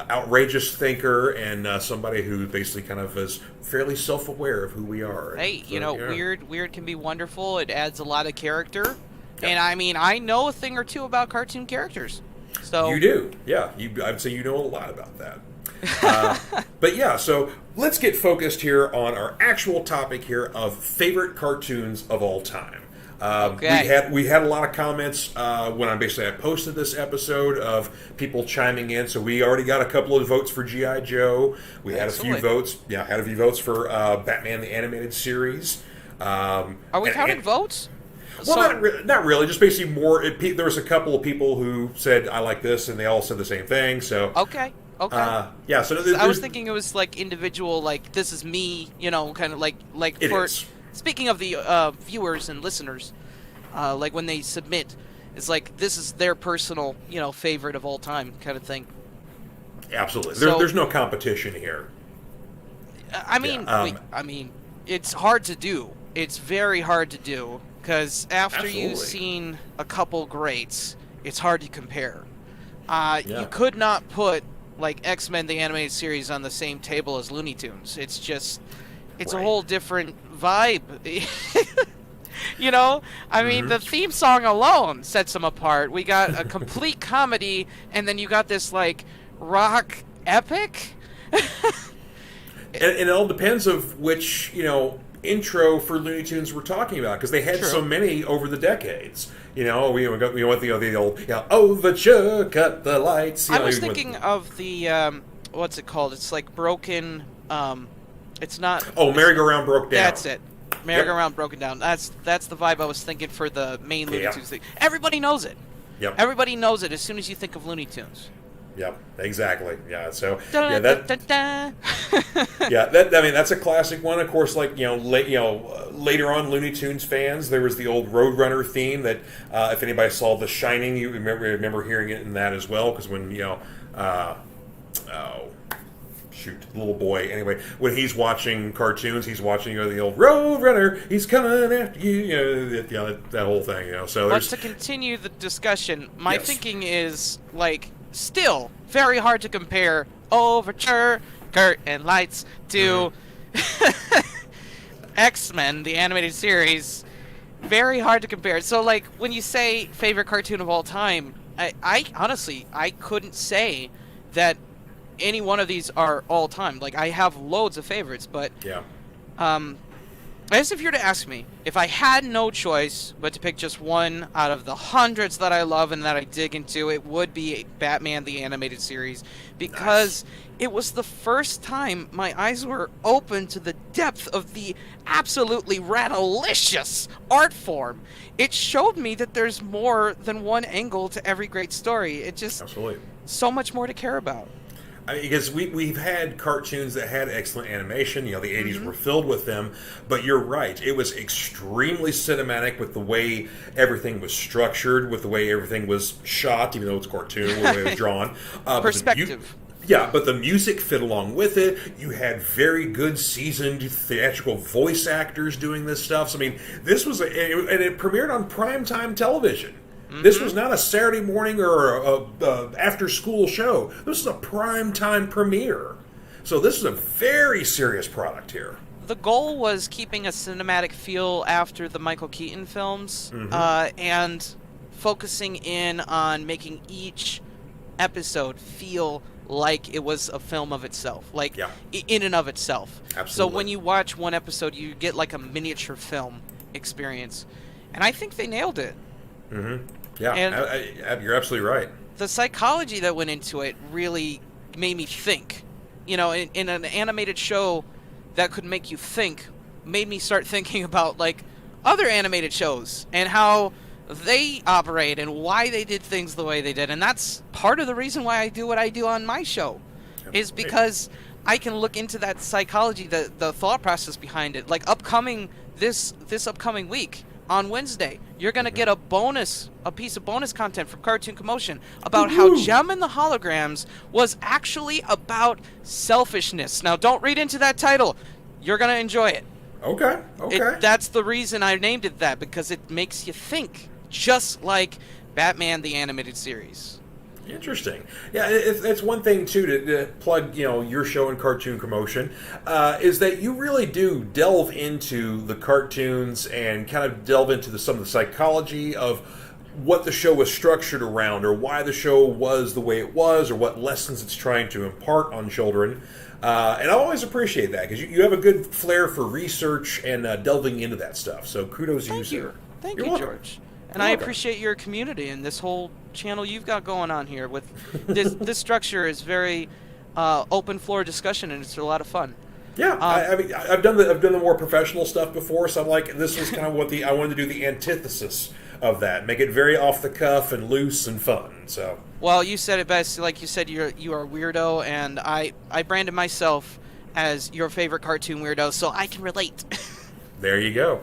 Speaker 1: outrageous thinker and somebody who basically kind of is fairly self-aware of who we are.
Speaker 2: Hey, weird can be wonderful. It adds a lot of character. Yeah. And I mean, I know a thing or two about cartoon characters. So
Speaker 1: you do, yeah. I'd say you know a lot about that. But yeah, so let's get focused here on our actual topic here of favorite cartoons of all time.
Speaker 2: Okay.
Speaker 1: We had a lot of comments when I posted this episode of people chiming in. So we already got a couple of votes for G.I. Joe. We had a few votes. Yeah, had a few votes for Batman the Animated Series.
Speaker 2: Are we counting votes?
Speaker 1: Well, not really. Just basically more. There was a couple of people who said I like this, and they all said the same thing. So
Speaker 2: okay.
Speaker 1: Yeah. So
Speaker 2: I was thinking it was like individual, like this is me, kind of like
Speaker 1: it
Speaker 2: for.
Speaker 1: Is.
Speaker 2: Speaking of the viewers and listeners, like when they submit, it's like this is their personal, favorite of all time kind of thing.
Speaker 1: Absolutely. There's no competition here.
Speaker 2: I mean, it's hard to do. It's very hard to do because after you've seen a couple greats, it's hard to compare. You could not put like X-Men the Animated Series on the same table as Looney Tunes. It's just, it's a whole different vibe. I mean, the theme song alone sets them apart. We got a complete comedy, and then you got this like rock epic.
Speaker 1: and it all depends of which intro for Looney Tunes we're talking about, because they had so many over the decades. We went the old overture, cut the lights.
Speaker 2: I was thinking of the what's it called? It's like broken. It's not.
Speaker 1: Oh, merry-go-round broke down.
Speaker 2: That's it. Merry-go-round broken down. That's the vibe I was thinking for the main Looney Tunes thing. Everybody knows it.
Speaker 1: Yep.
Speaker 2: Everybody knows it as soon as you think of Looney Tunes.
Speaker 1: Yep, exactly. Yeah, so
Speaker 2: Da, da, da, da.
Speaker 1: yeah, I mean that's a classic one. Of course, like later on, Looney Tunes fans, there was the old Roadrunner theme that if anybody saw The Shining, you remember hearing it in that as well. Because when little boy. Anyway, when he's watching cartoons, he's watching the old Roadrunner. He's coming after you. That whole thing. So
Speaker 2: but to continue the discussion, my thinking is still very hard to compare Overture, Curtain Lights to X-Men, the animated series. Very hard to compare. So, when you say favorite cartoon of all time, I honestly, I couldn't say that any one of these are all time. I have loads of favorites, but I guess if you were to ask me, if I had no choice but to pick just one out of the hundreds that I love and that I dig into, it would be Batman the Animated Series, because it was the first time my eyes were open to the depth of the absolutely radalicious art form. It showed me that there's more than one angle to every great story. It just so much more to care about.
Speaker 1: Because we've had cartoons that had excellent animation, the 80s were filled with them, but you're right, it was extremely cinematic with the way everything was structured, with the way everything was shot, even though it's cartoon, the way it was drawn.
Speaker 2: Perspective.
Speaker 1: But the music fit along with it. You had very good seasoned theatrical voice actors doing this stuff. So, I mean, this was, and it premiered on primetime television. This was not a Saturday morning or a after-school show. This is a prime-time premiere. So this is a very serious product here.
Speaker 2: The goal was keeping a cinematic feel after the Michael Keaton films, and focusing in on making each episode feel like it was a film of itself, in and of itself.
Speaker 1: Absolutely.
Speaker 2: So when you watch one episode, you get a miniature film experience. And I think they nailed it.
Speaker 1: Yeah, and you're absolutely right.
Speaker 2: The psychology that went into it really made me think. In an animated show that could make you think, made me start thinking about other animated shows and how they operate and why they did things the way they did. And that's part of the reason why I do what I do on my show, is because I can look into that psychology, the thought process behind it. This upcoming week, on Wednesday, you're going to get a piece of bonus content from Cartoon Commotion about how Gem and the Holograms was actually about selfishness. Now, don't read into that title. You're going to enjoy it.
Speaker 1: Okay.
Speaker 2: That's the reason I named it that, because it makes you think, just like Batman the Animated Series.
Speaker 1: Interesting. Yeah, it's one thing, too, to plug, your show in Cartoon Commotion, is that you really do delve into the cartoons and kind of delve into some of the psychology of what the show was structured around, or why the show was the way it was, or what lessons it's trying to impart on children. And I always appreciate that, because you have a good flair for research and delving into that stuff. So kudos to you, sir.
Speaker 2: Thank you, George. And I appreciate your community and this whole channel you've got going on here. With this structure is very open floor discussion, and it's a lot of fun.
Speaker 1: Yeah, I mean, I've done the more professional stuff before, so I'm this was kind of what I wanted to do, the antithesis of that, make it very off the cuff and loose and fun. So. Well,
Speaker 2: you said it best. Like you said, you are a weirdo, and I branded myself as your favorite cartoon weirdo, so I can relate.
Speaker 1: There you go.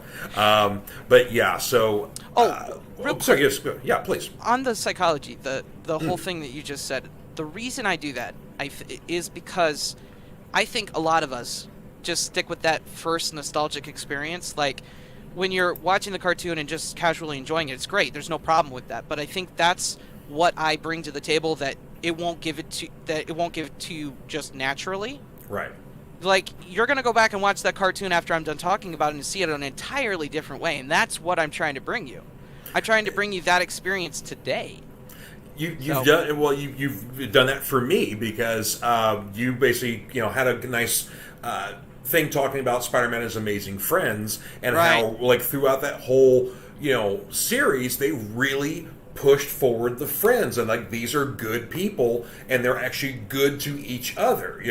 Speaker 1: But yeah, so.
Speaker 2: Real quick.
Speaker 1: Sorry, yes, yeah, please.
Speaker 2: On the psychology, the whole thing that you just said, the reason I do that is because I think a lot of us just stick with that first nostalgic experience. When you're watching the cartoon and just casually enjoying it, it's great. There's no problem with that. But I think that's what I bring to the table, that it won't give it to you just naturally.
Speaker 1: Right.
Speaker 2: You're going to go back and watch that cartoon after I'm done talking about it and see it in an entirely different way, and that's what I'm trying to bring you. I'm trying to bring you that experience today. You've
Speaker 1: done that for me, because you basically had a nice thing talking about Spider-Man and Amazing Friends, and how throughout that whole series they really pushed forward the friends, and these are good people, and they're actually good to each other.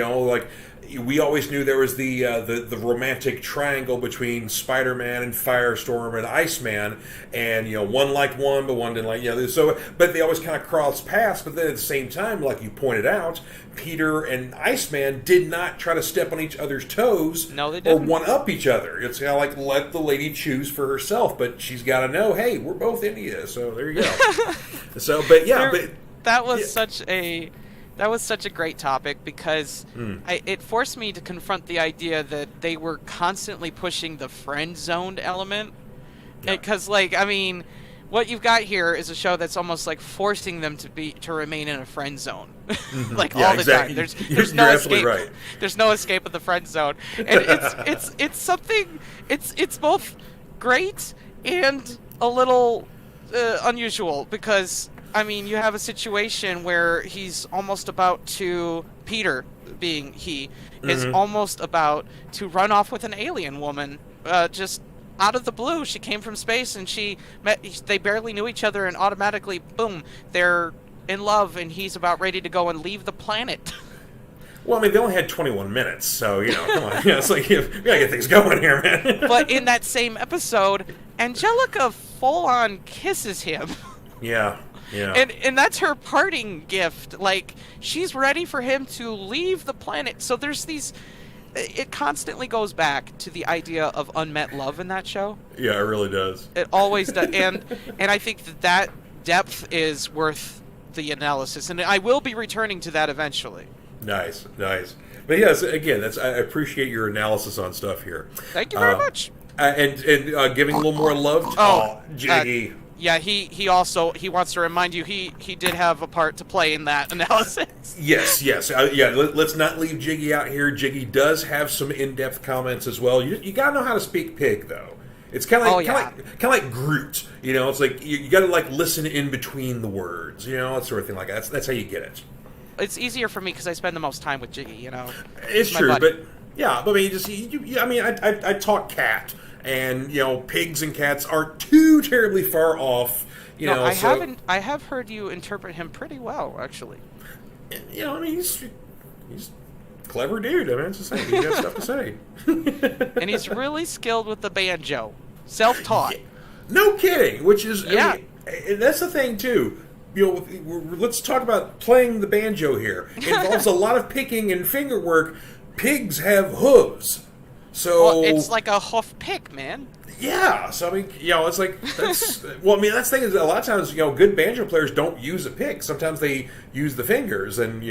Speaker 1: we always knew there was the romantic triangle between Spider-Man and Firestorm and Iceman, and one liked one, but one didn't like the other. So, but they always kind of crossed paths. But then at the same time, like you pointed out, Peter and Iceman did not try to step on each other's toes.
Speaker 2: No, they didn't.
Speaker 1: Or one up each other. It's kind of like let the lady choose for herself, but she's got to know, hey, we're both India, so there you go. So, but yeah,
Speaker 2: that was such a great topic because it forced me to confront the idea that they were constantly pushing the friend-zoned element. Because, what you've got here is a show that's almost like forcing them to remain in a friend zone, all the time. There's no escape. Right. There's no escape of the friend zone, and it's something. It's both great and a little unusual because you have a situation where he's almost about to Peter, being he, is almost about to run off with an alien woman, just out of the blue. She came from space and they barely knew each other, and automatically, boom, they're in love, and he's about ready to go and leave the planet.
Speaker 1: Well, they only had 21 minutes, so, come on. It's like, we gotta get things going here, man.
Speaker 2: But in that same episode, Angelica full-on kisses him.
Speaker 1: Yeah. Yeah.
Speaker 2: And that's her parting gift. Like, she's ready for him to leave the planet. So there's these... It constantly goes back to the idea of unmet love in that show.
Speaker 1: Yeah, it really does.
Speaker 2: It always does. And I think that depth is worth the analysis. And I will be returning to that eventually. Nice.
Speaker 1: But yes, again, I appreciate your analysis on stuff here.
Speaker 2: Thank you very much.
Speaker 1: And giving a little more love to Jiggy.
Speaker 2: Yeah, he also wants to remind you he did have a part to play in that analysis.
Speaker 1: Yes. Let's not leave Jiggy out here. Jiggy does have some in-depth comments as well. You gotta know how to speak pig, though. It's kind of like Groot. It's like you gotta listen in between the words. That sort of thing like that. That's how you get it.
Speaker 2: It's easier for me because I spend the most time with Jiggy.
Speaker 1: It's true, but yeah. But I talk cat. And pigs and cats aren't too terribly far off.
Speaker 2: I have heard you interpret him pretty well, actually.
Speaker 1: He's a clever dude. It's just saying, he's got stuff to say.
Speaker 2: And he's really skilled with the banjo, self-taught.
Speaker 1: No kidding. Which is and that's the thing too. Let's talk about playing the banjo here. It involves a lot of picking and finger work. Pigs have hooves. So
Speaker 2: it's like a hoof pick, man.
Speaker 1: Yeah. So it's like that's that's the thing is a lot of times good banjo players don't use a pick. Sometimes they use the fingers, and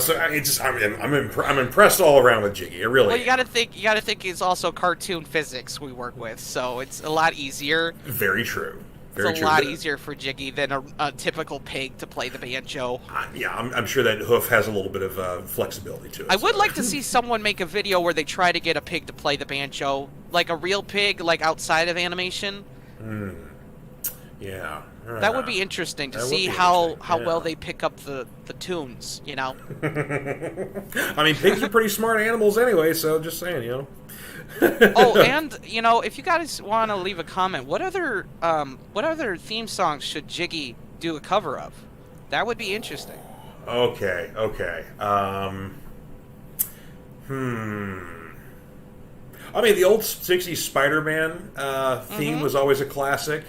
Speaker 1: so I'm impressed all around with Jiggy. Really.
Speaker 2: Well, you got to think it's also cartoon physics we work with, so it's a lot easier.
Speaker 1: Very true.
Speaker 2: It's a lot easier for Jiggy than a typical pig to play the banjo.
Speaker 1: I'm sure that hoof has a little bit of flexibility to it.
Speaker 2: I would like to see someone make a video where they try to get a pig to play the banjo, like a real pig, like outside of animation.
Speaker 1: Yeah.
Speaker 2: That would be interesting to see how well they pick up the tunes, Pigs
Speaker 1: are pretty smart animals anyway, so just saying,
Speaker 2: Oh, and if you guys want to leave a comment, what other theme songs should Jiggy do a cover of? That would be interesting.
Speaker 1: Okay. The old '60s Spider-Man theme was always a classic.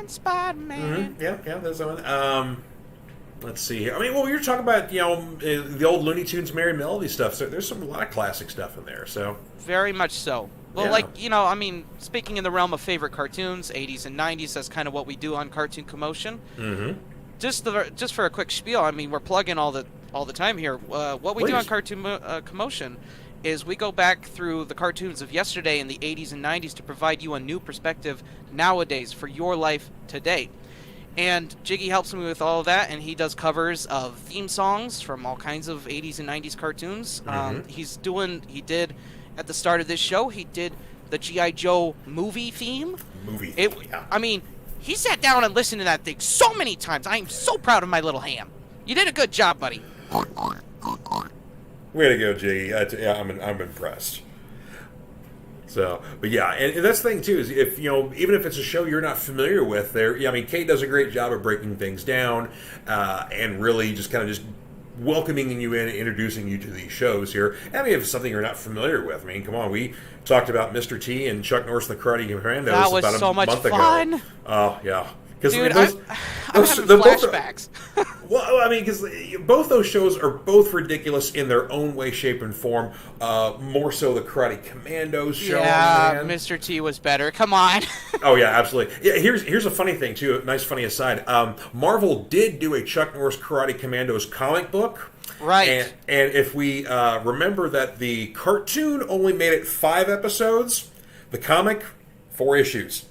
Speaker 2: Spider-Man.
Speaker 1: Yeah, that's the one. Let's see here. We were talking about the old Looney Tunes Merry Melody stuff. So there's a lot of classic stuff in there. So
Speaker 2: very much so. Well, speaking in the realm of favorite cartoons, 80s and 90s, that's kind of what we do on Cartoon Commotion.
Speaker 1: Mm-hmm.
Speaker 2: Just for a quick spiel, we're plugging all the time here. What we do on Cartoon Commotion is we go back through the cartoons of yesterday in the 80s and 90s to provide you a new perspective nowadays for your life today. And Jiggy helps me with all of that, and he does covers of theme songs from all kinds of 80s and 90s cartoons.
Speaker 1: Mm-hmm.
Speaker 2: He did, at the start of this show, he did the G.I. Joe movie theme. He sat down and listened to that thing so many times. I am so proud of my little ham. You did a good job, buddy.
Speaker 1: Way to go, Jiggy. I'm impressed. So, but yeah, and that's the thing too is if even if it's a show you're not familiar with, Cade does a great job of breaking things down and really just kind of just welcoming you in, introducing you to these shows here. I mean, if it's something you're not familiar with, I mean, come on, we talked about Mr. T and Chuck Norris and the Karate Commandos
Speaker 2: that was
Speaker 1: about
Speaker 2: so
Speaker 1: a
Speaker 2: much
Speaker 1: month
Speaker 2: fun.
Speaker 1: ago. Oh, yeah.
Speaker 2: Dude, I'm having flashbacks.
Speaker 1: Well, I mean, because both those shows are both ridiculous in their own way, shape, and form. More so the Karate Commandos show.
Speaker 2: Yeah, Mr. T was better. Come on.
Speaker 1: Oh, yeah, absolutely. Yeah, here's a funny thing, too. A nice funny aside. Marvel did do a Chuck Norris Karate Commandos comic book.
Speaker 2: Right.
Speaker 1: And if we remember that the cartoon only made it 5 episodes, the comic, 4 issues.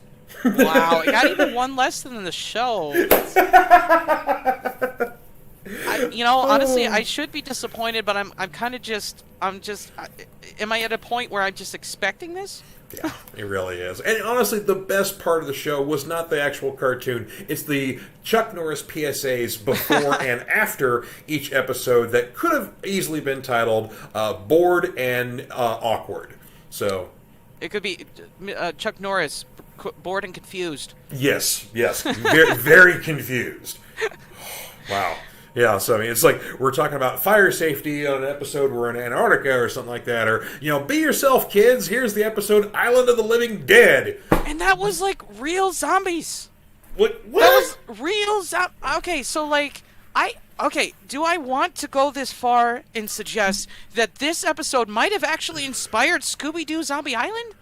Speaker 2: Wow, it got even one less than the show. Honestly, I should be disappointed, but I'm kind of just, am I at a point where I'm just expecting this?
Speaker 1: Yeah, it really is. And honestly, the best part of the show was not the actual cartoon. It's the Chuck Norris PSAs before and after each episode that could have easily been titled Bored and Awkward. So
Speaker 2: it could be Chuck Norris, bored and confused.
Speaker 1: Yes, very, very confused. Wow. Yeah, so I mean, it's like we're talking about fire safety on an episode we're in Antarctica or something like that, or be yourself, kids. Here's the episode Island of the Living Dead,
Speaker 2: and that was like real zombies.
Speaker 1: What?
Speaker 2: That was real Okay, so do I want to go this far and suggest that this episode might have actually inspired Scooby-Doo Zombie Island?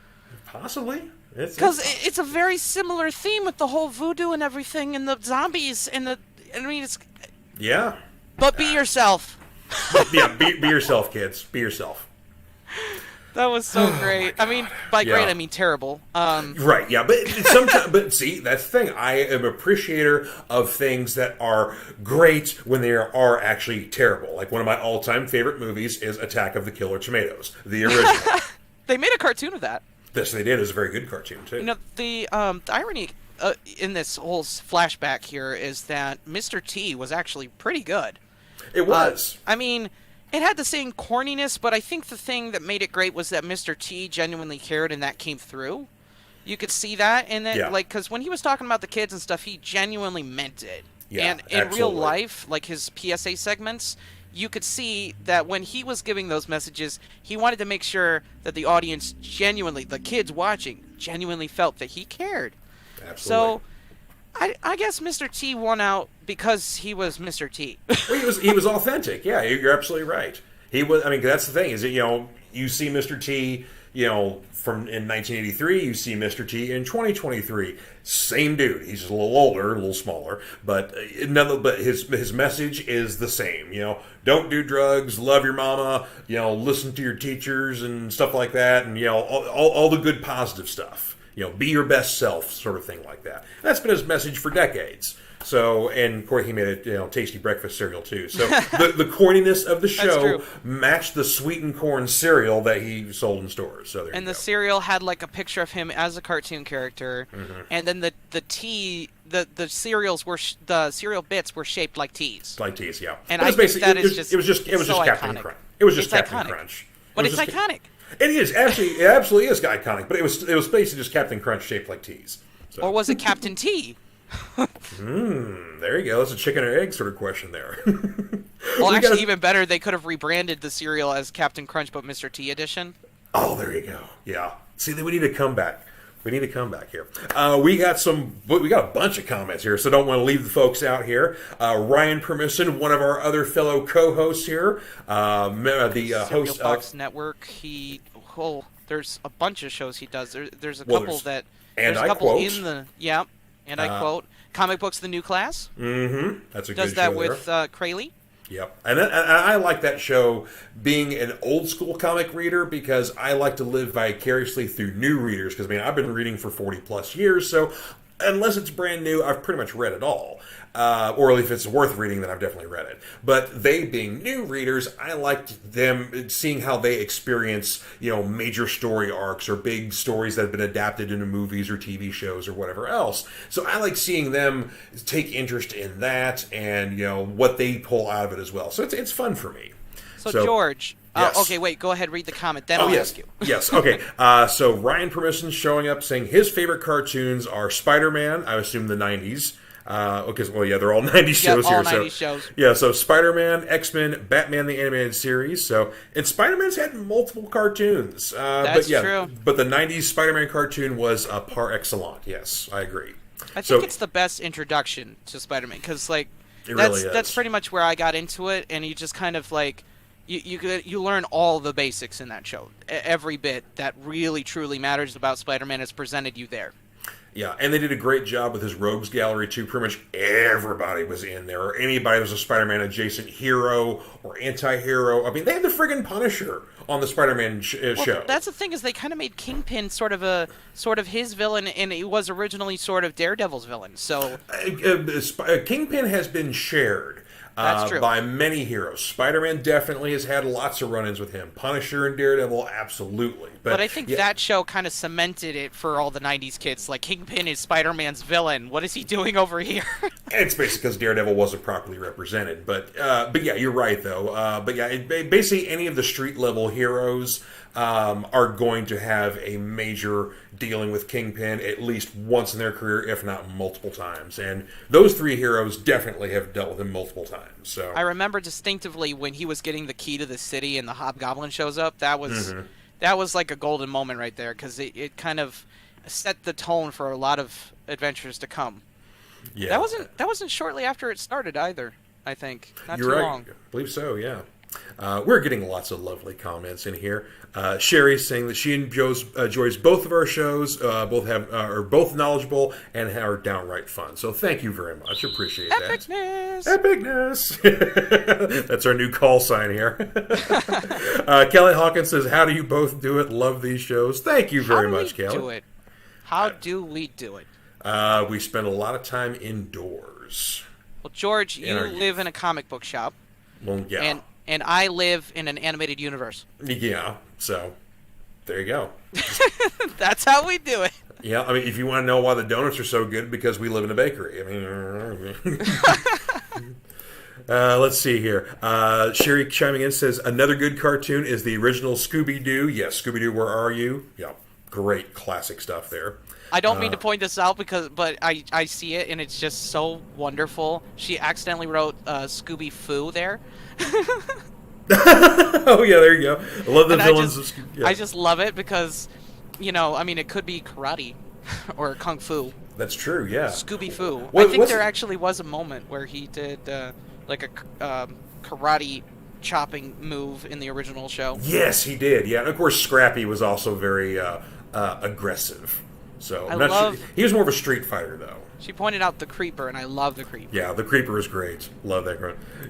Speaker 1: Possibly.
Speaker 2: Because it's a very similar theme with the whole voodoo and everything, and the zombies, it's...
Speaker 1: Yeah.
Speaker 2: But be yourself.
Speaker 1: Yeah, be yourself, kids. Be yourself.
Speaker 2: That was so great. I mean, by great, I mean terrible.
Speaker 1: Right, yeah, but sometimes, but see, that's the thing. I am an appreciator of things that are great when they are actually terrible. Like one of my all-time favorite movies is Attack of the Killer Tomatoes, the original.
Speaker 2: They made a cartoon of that.
Speaker 1: Yes, they did. It was a very good cartoon, too.
Speaker 2: The irony in this whole flashback here is that Mr. T was actually pretty good.
Speaker 1: It was.
Speaker 2: I mean, it had the same corniness, but I think the thing that made it great was that Mr. T genuinely cared, and that came through. You could see that, and then, because when he was talking about the kids and stuff, he genuinely meant it.
Speaker 1: Yeah,
Speaker 2: and in real life, like his PSA segments, you could see that when he was giving those messages, he wanted to make sure that the audience genuinely, the kids watching, genuinely felt that he cared.
Speaker 1: Absolutely.
Speaker 2: So, I guess Mr. T won out because he was Mr. T.
Speaker 1: Well, he was authentic. Yeah, you're absolutely right. He was. I mean, that's the thing is that you see Mr. T, from in 1983, you see Mr. T in 2023. Same dude. He's just a little older, a little smaller, but his message is the same. Don't do drugs, love your mama, listen to your teachers and stuff like that, and all the good positive stuff. Be your best self, sort of thing like that. And that's been his message for decades. So, and of course, he made it, tasty breakfast cereal too. So, the corniness of the show matched the sweetened corn cereal that he sold in stores. So, the
Speaker 2: cereal had like a picture of him as a cartoon character, and then the cereals were the cereal bits were shaped like teas.
Speaker 1: Like teas, yeah.
Speaker 2: And I think that is just
Speaker 1: it was just Captain Crunch. It was just Captain Crunch.
Speaker 2: But it's iconic.
Speaker 1: It is actually, it absolutely is iconic. But it was basically just Captain Crunch shaped like teas. So.
Speaker 2: Or was it Captain T?
Speaker 1: There you go. That's a chicken or egg sort of question there.
Speaker 2: Well, actually, even better, they could have rebranded the cereal as Captain Crunch, but Mr. T edition.
Speaker 1: Oh, there you go. Yeah. See, we need a comeback. We need a comeback here. We got a bunch of comments here, so don't want to leave the folks out here. Ryan Permission, one of our other fellow co-hosts here, the host of
Speaker 2: Box Network. There's a bunch of shows he does. There's a couple that.
Speaker 1: And
Speaker 2: there's
Speaker 1: I
Speaker 2: a couple
Speaker 1: quote.
Speaker 2: I quote. Comic Books, The New Class.
Speaker 1: Mm-hmm. That's a good show.
Speaker 2: Does that with Crayley.
Speaker 1: Yep. And I like that show being an old school comic reader because I like to live vicariously through new readers because, I've been reading for 40 plus years, so unless it's brand new, I've pretty much read it all. Or if it's worth reading, then I've definitely read it. But they being new readers, I liked them seeing how they experience, major story arcs or big stories that have been adapted into movies or TV shows or whatever else. So I like seeing them take interest in that and, what they pull out of it as well. So it's fun for me.
Speaker 2: So George... Yes. Okay, wait, go ahead, read the comment, then I'll ask you.
Speaker 1: Yes, okay. So Ryan Permission showing up saying his favorite cartoons are Spider-Man, I assume the 90s, Because, well, yeah, they're all 90s shows
Speaker 2: all
Speaker 1: here.
Speaker 2: 90s
Speaker 1: so,
Speaker 2: shows.
Speaker 1: Yeah, so Spider-Man, X-Men, Batman the Animated Series. So, and Spider-Man's had multiple cartoons.
Speaker 2: That's true.
Speaker 1: But the 90s Spider-Man cartoon was par excellence. Yes, I agree.
Speaker 2: I think it's the best introduction to Spider-Man, because, like, that's pretty much where I got into it, and you just kind of, like, you learn all the basics in that show. Every bit that really, truly matters about Spider-Man is presented you there.
Speaker 1: Yeah, and they did a great job with his Rogues Gallery, too. Pretty much everybody was in there, or anybody was a Spider-Man adjacent hero or anti-hero. I mean, they had the friggin' Punisher on the Spider-Man show.
Speaker 2: That's the thing, is they kind of made Kingpin sort of his villain, and he was originally sort of Daredevil's villain. So
Speaker 1: Kingpin has been shared.
Speaker 2: That's true.
Speaker 1: By many heroes. Spider-Man definitely has had lots of run-ins with him. Punisher and Daredevil, absolutely.
Speaker 2: But I think that show kind of cemented it for all the 90s kids. Like, Kingpin is Spider-Man's villain. What is he doing over here?
Speaker 1: It's basically because Daredevil wasn't properly represented. But yeah, you're right, though. But yeah, basically any of the street-level heroes are going to have a major dealing with Kingpin at least once in their career, if not multiple times. And those three heroes definitely have dealt with him multiple times. So
Speaker 2: I remember distinctively when he was getting the key to the city and the Hobgoblin shows up. That was like a golden moment right there, because it kind of set the tone for a lot of adventures to come.
Speaker 1: Yeah,
Speaker 2: that wasn't shortly after it started either. I think not
Speaker 1: You're
Speaker 2: too
Speaker 1: right.
Speaker 2: long.
Speaker 1: I believe so. Yeah. We're getting lots of lovely comments in here. Sherry's saying that she enjoys both of our shows, are both knowledgeable and are downright fun. So thank you very much. Appreciate
Speaker 2: Epicness.
Speaker 1: that. Epicness! That's our new call sign here. Kelly Hawkins says, how do you both do it? Love these shows. Thank you very much, Kelly.
Speaker 2: How do we do it?
Speaker 1: We spend a lot of time indoors.
Speaker 2: Well, George, you live in a comic book shop.
Speaker 1: Well, yeah.
Speaker 2: And I live in an animated universe.
Speaker 1: Yeah, so there you go.
Speaker 2: That's how we do it.
Speaker 1: Yeah, I mean, if you want to know why the donuts are so good, because we live in a bakery. I mean, let's see here. Sherry chiming in says, another good cartoon is the original Scooby-Doo. Yes, Scooby-Doo, Where Are You? Yeah, great classic stuff there.
Speaker 2: I don't mean to point this out, but I see it, and it's just so wonderful. She accidentally wrote Scooby-Foo there.
Speaker 1: Oh, yeah, there you go. I love the villains of Scooby. Yeah.
Speaker 2: I just love it because, I mean, it could be karate or kung fu.
Speaker 1: That's true, yeah.
Speaker 2: Scooby-Foo. I think there actually was a moment where he did, like a karate chopping move in the original show.
Speaker 1: Yes, he did, yeah. And, of course, Scrappy was also very aggressive. So he was more of a street fighter, though.
Speaker 2: She pointed out the Creeper, and I love the Creeper.
Speaker 1: Yeah, the Creeper is great. Love that.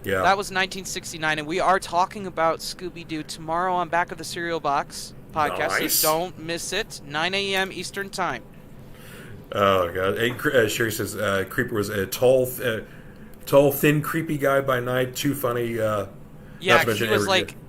Speaker 1: Yeah,
Speaker 2: that was 1969, and we are talking about Scooby-Doo tomorrow on Back of the Cereal Box podcast.
Speaker 1: Nice.
Speaker 2: So don't miss it. 9 a.m. Eastern Time.
Speaker 1: Oh god! Hey, Sherry says Creeper was a tall, thin, creepy guy by night. Too funny.
Speaker 2: Yeah,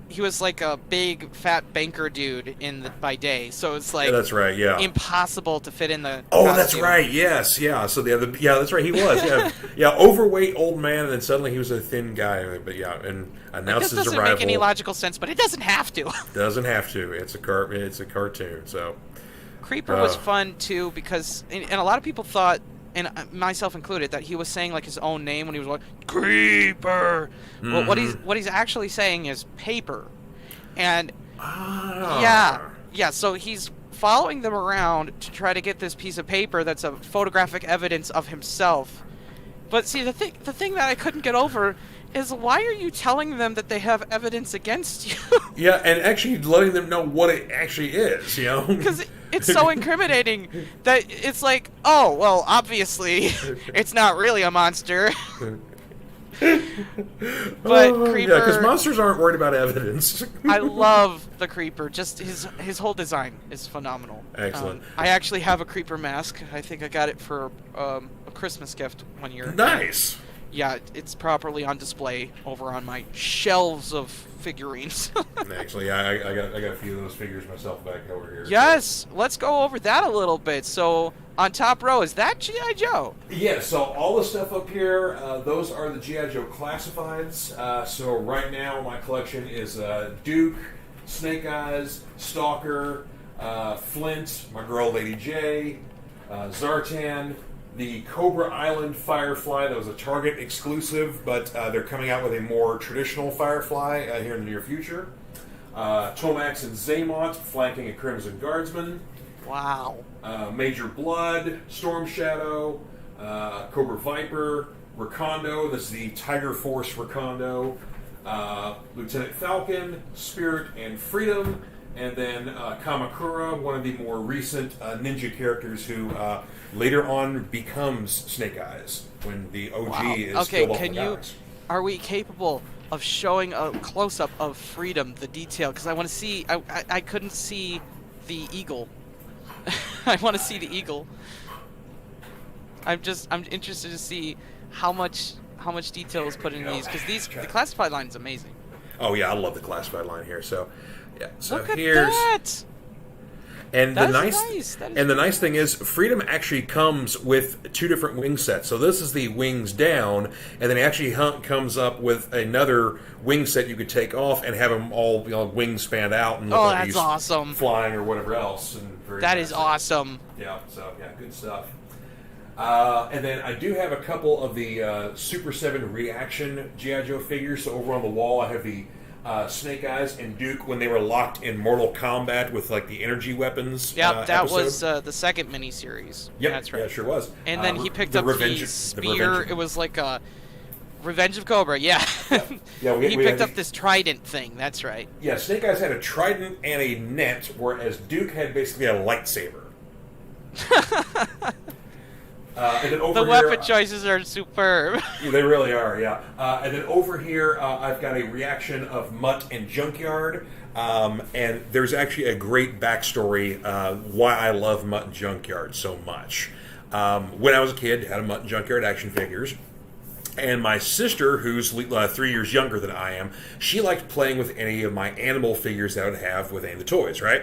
Speaker 2: he was like a big fat banker dude by day, so it's like
Speaker 1: that's right, yeah,
Speaker 2: impossible to fit in the
Speaker 1: costume. That's right, yes, yeah. So that's right, he was overweight old man, and then suddenly he was a thin guy. But yeah, and announced his arrival.
Speaker 2: Doesn't make any logical sense, but it doesn't have to.
Speaker 1: Doesn't have to. It's a cartoon. So
Speaker 2: Creeper was fun too because and a lot of people thought, and myself included, that he was saying like his own name when he was like Creeper. Mm-hmm. Well, what he's actually saying is paper, and yeah. So he's following them around to try to get this piece of paper that's a photographic evidence of himself. But see, the thing that I couldn't get over is, why are you telling them that they have evidence against you?
Speaker 1: Yeah, and actually letting them know what it actually is,
Speaker 2: Because it's so incriminating that it's like, oh, well, obviously, it's not really a monster. But Creeper...
Speaker 1: Yeah, because monsters aren't worried about evidence.
Speaker 2: I love the Creeper. Just his whole design is phenomenal.
Speaker 1: Excellent.
Speaker 2: I actually have a Creeper mask. I think I got it for a Christmas gift one year.
Speaker 1: Nice.
Speaker 2: Yeah, it's properly on display over on my shelves of figurines.
Speaker 1: Actually, I got a few of those figures myself back over here.
Speaker 2: Yes, let's go over that a little bit. So, on top row, is that G.I. Joe?
Speaker 1: Yeah, so all the stuff up here, those are the G.I. Joe classifieds. So right now, my collection is Duke, Snake Eyes, Stalker, Flint, my girl Lady J, Zartan, the Cobra Island Firefly. That was a Target exclusive, but they're coming out with a more traditional Firefly here in the near future. Tomax and Zaymont flanking a Crimson Guardsman.
Speaker 2: Wow.
Speaker 1: Major Blood, Storm Shadow, Cobra Viper, Recondo. This is the Tiger Force Recondo. Lieutenant Falcon, Spirit, and Freedom. And then Kamakura, one of the more recent ninja characters who later on becomes Snake Eyes when the OG is still off the guys.
Speaker 2: Are we capable of showing a close-up of Freedom, the detail? Because I want to see. I couldn't see the eagle. I want to see the eagle. I'm interested to see how much detail is put in these, because the classified line is amazing.
Speaker 1: Oh yeah, I love the classified line here. So yeah, so
Speaker 2: look at
Speaker 1: here's
Speaker 2: that.
Speaker 1: And the nice thing is, Freedom actually comes with 2 different wing sets. So this is the wings down, and then actually Hunt comes up with another wing set you could take off and have them all wings spanned out and look like he's
Speaker 2: awesome.
Speaker 1: Flying or whatever else. And
Speaker 2: that is awesome.
Speaker 1: Yeah, so yeah, good stuff. And then I do have a couple of the Super 7 Reaction G.I. Joe figures. So over on the wall I have the Snake Eyes and Duke when they were locked in Mortal Kombat with like the energy weapons.
Speaker 2: Yep, that was the second miniseries.
Speaker 1: Yep,
Speaker 2: that's right.
Speaker 1: Yeah, it sure was.
Speaker 2: And then he picked up the spear. It was like a Revenge of Cobra. Yeah. Yeah. He picked up this trident thing. That's right.
Speaker 1: Yeah, Snake Eyes had a trident and a net, whereas Duke had basically a lightsaber. And then over
Speaker 2: the weapon choices are superb.
Speaker 1: They really are, yeah. And then over here, I've got a reaction of Mutt and Junkyard. And there's actually a great backstory why I love Mutt and Junkyard so much. When I was a kid, had a Mutt and Junkyard action figures. And my sister, who's 3 years younger than I am, she liked playing with any of my animal figures that I would have with any of the toys, right?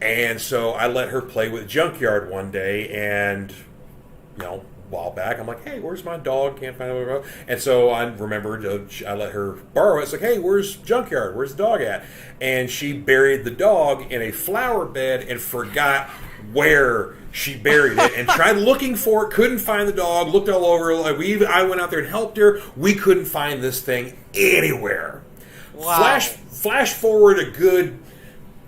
Speaker 1: And so I let her play with Junkyard one day, and a while back, I'm like, hey, where's my dog? Can't find it. And so I remembered, I let her borrow it. It's like, hey, where's Junkyard? Where's the dog at? And she buried the dog in a flower bed and forgot where she buried it and tried looking for it, couldn't find the dog, looked all over. I went out there and helped her. We couldn't find this thing anywhere.
Speaker 2: Wow.
Speaker 1: Flash forward a good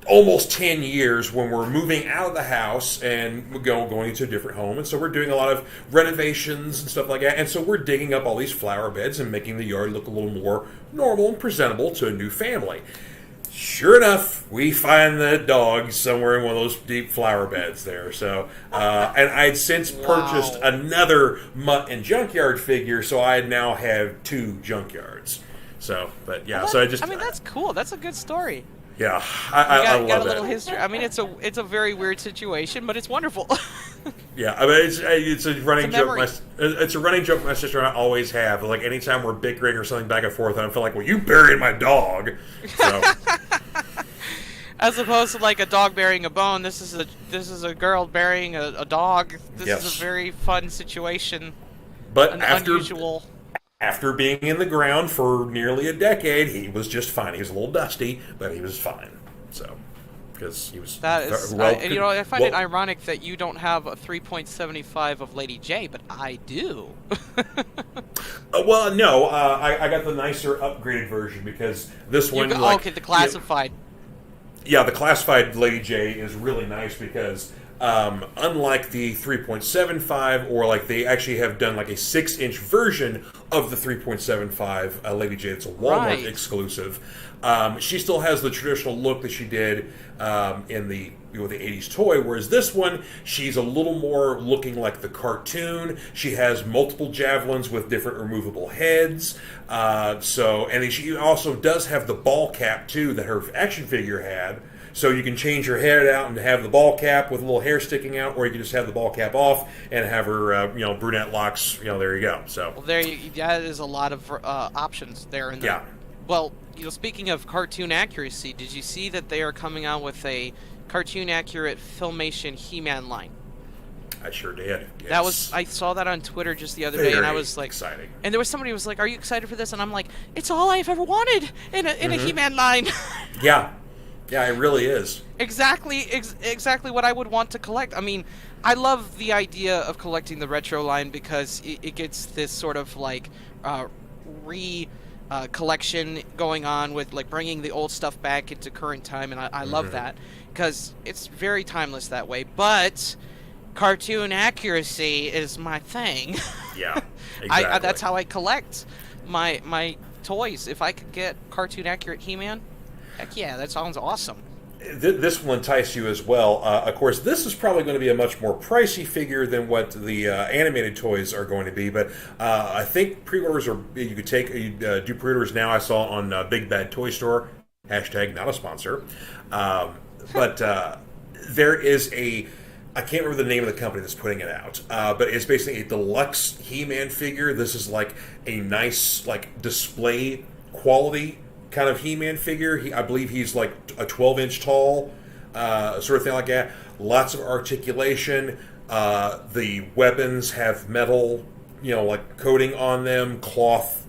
Speaker 1: almost 10 years when we're moving out of the house and going into a different home. And so we're doing a lot of renovations and stuff like that. And so we're digging up all these flower beds and making the yard look a little more normal and presentable to a new family. Sure enough, we find the dog somewhere in one of those deep flower beds there. So, and I'd since purchased another Mutt and Junkyard figure, so I now have 2 Junkyards. So, but yeah,
Speaker 2: well, that's cool. That's a good story.
Speaker 1: Yeah, I love
Speaker 2: got a little history. I mean, it's a very weird situation, but it's wonderful.
Speaker 1: Yeah, I mean, it's a running joke. It's a running joke my sister and I always have. Like anytime we're bickering or something back and forth, and I feel like, well, you buried my dog. So.
Speaker 2: As opposed to like a dog burying a bone, this is a girl burying a dog. This is a very fun situation.
Speaker 1: But
Speaker 2: unusual.
Speaker 1: After being in the ground for nearly a decade, he was just fine. He was a little dusty, but he was fine. So, because he was
Speaker 2: I find it ironic that you don't have a 3.75 of Lady J, but I do.
Speaker 1: Well, no, I got the nicer, upgraded version because this one.
Speaker 2: The classified.
Speaker 1: The classified Lady J is really nice because. Unlike the 3.75, or like they actually have done like a 6-inch version of the 3.75 Lady J. It's a Walmart exclusive. She still has the traditional look that she did in the 80s toy, whereas this one, she's a little more looking like the cartoon. She has multiple javelins with different removable heads. And then she also does have the ball cap too that her action figure had. So you can change her head out and have the ball cap with a little hair sticking out, or you can just have the ball cap off and have her, brunette locks. There you go. So
Speaker 2: that is a lot of options there. Well, speaking of cartoon accuracy, did you see that they are coming out with a cartoon accurate Filmation He-Man line?
Speaker 1: I sure did.
Speaker 2: Yes. I saw that on Twitter just the other day, and I was like,
Speaker 1: exciting.
Speaker 2: And there was somebody who was like, "Are you excited for this?" And I'm like, "It's all I've ever wanted in a He-Man line."
Speaker 1: Yeah. Yeah, it really is.
Speaker 2: Exactly what I would want to collect. I mean, I love the idea of collecting the retro line because it gets this sort of like collection going on with like bringing the old stuff back into current time, and I love that because it's very timeless that way. But cartoon accuracy is my thing.
Speaker 1: Yeah, exactly.
Speaker 2: That's how I collect my toys. If I could get cartoon accurate He-Man, heck yeah, that sounds awesome.
Speaker 1: This will entice you as well. Of course, this is probably going to be a much more pricey figure than what the animated toys are going to be. But I think pre-orders are you do pre-orders now. I saw on Big Bad Toy Store # not a sponsor. But there is I can't remember the name of the company that's putting it out, but it's basically a deluxe He-Man figure. This is like a nice like display quality kind of He-Man figure. I believe he's like a 12-inch tall, sort of thing like that. Lots of articulation. The weapons have metal, like coating on them, cloth,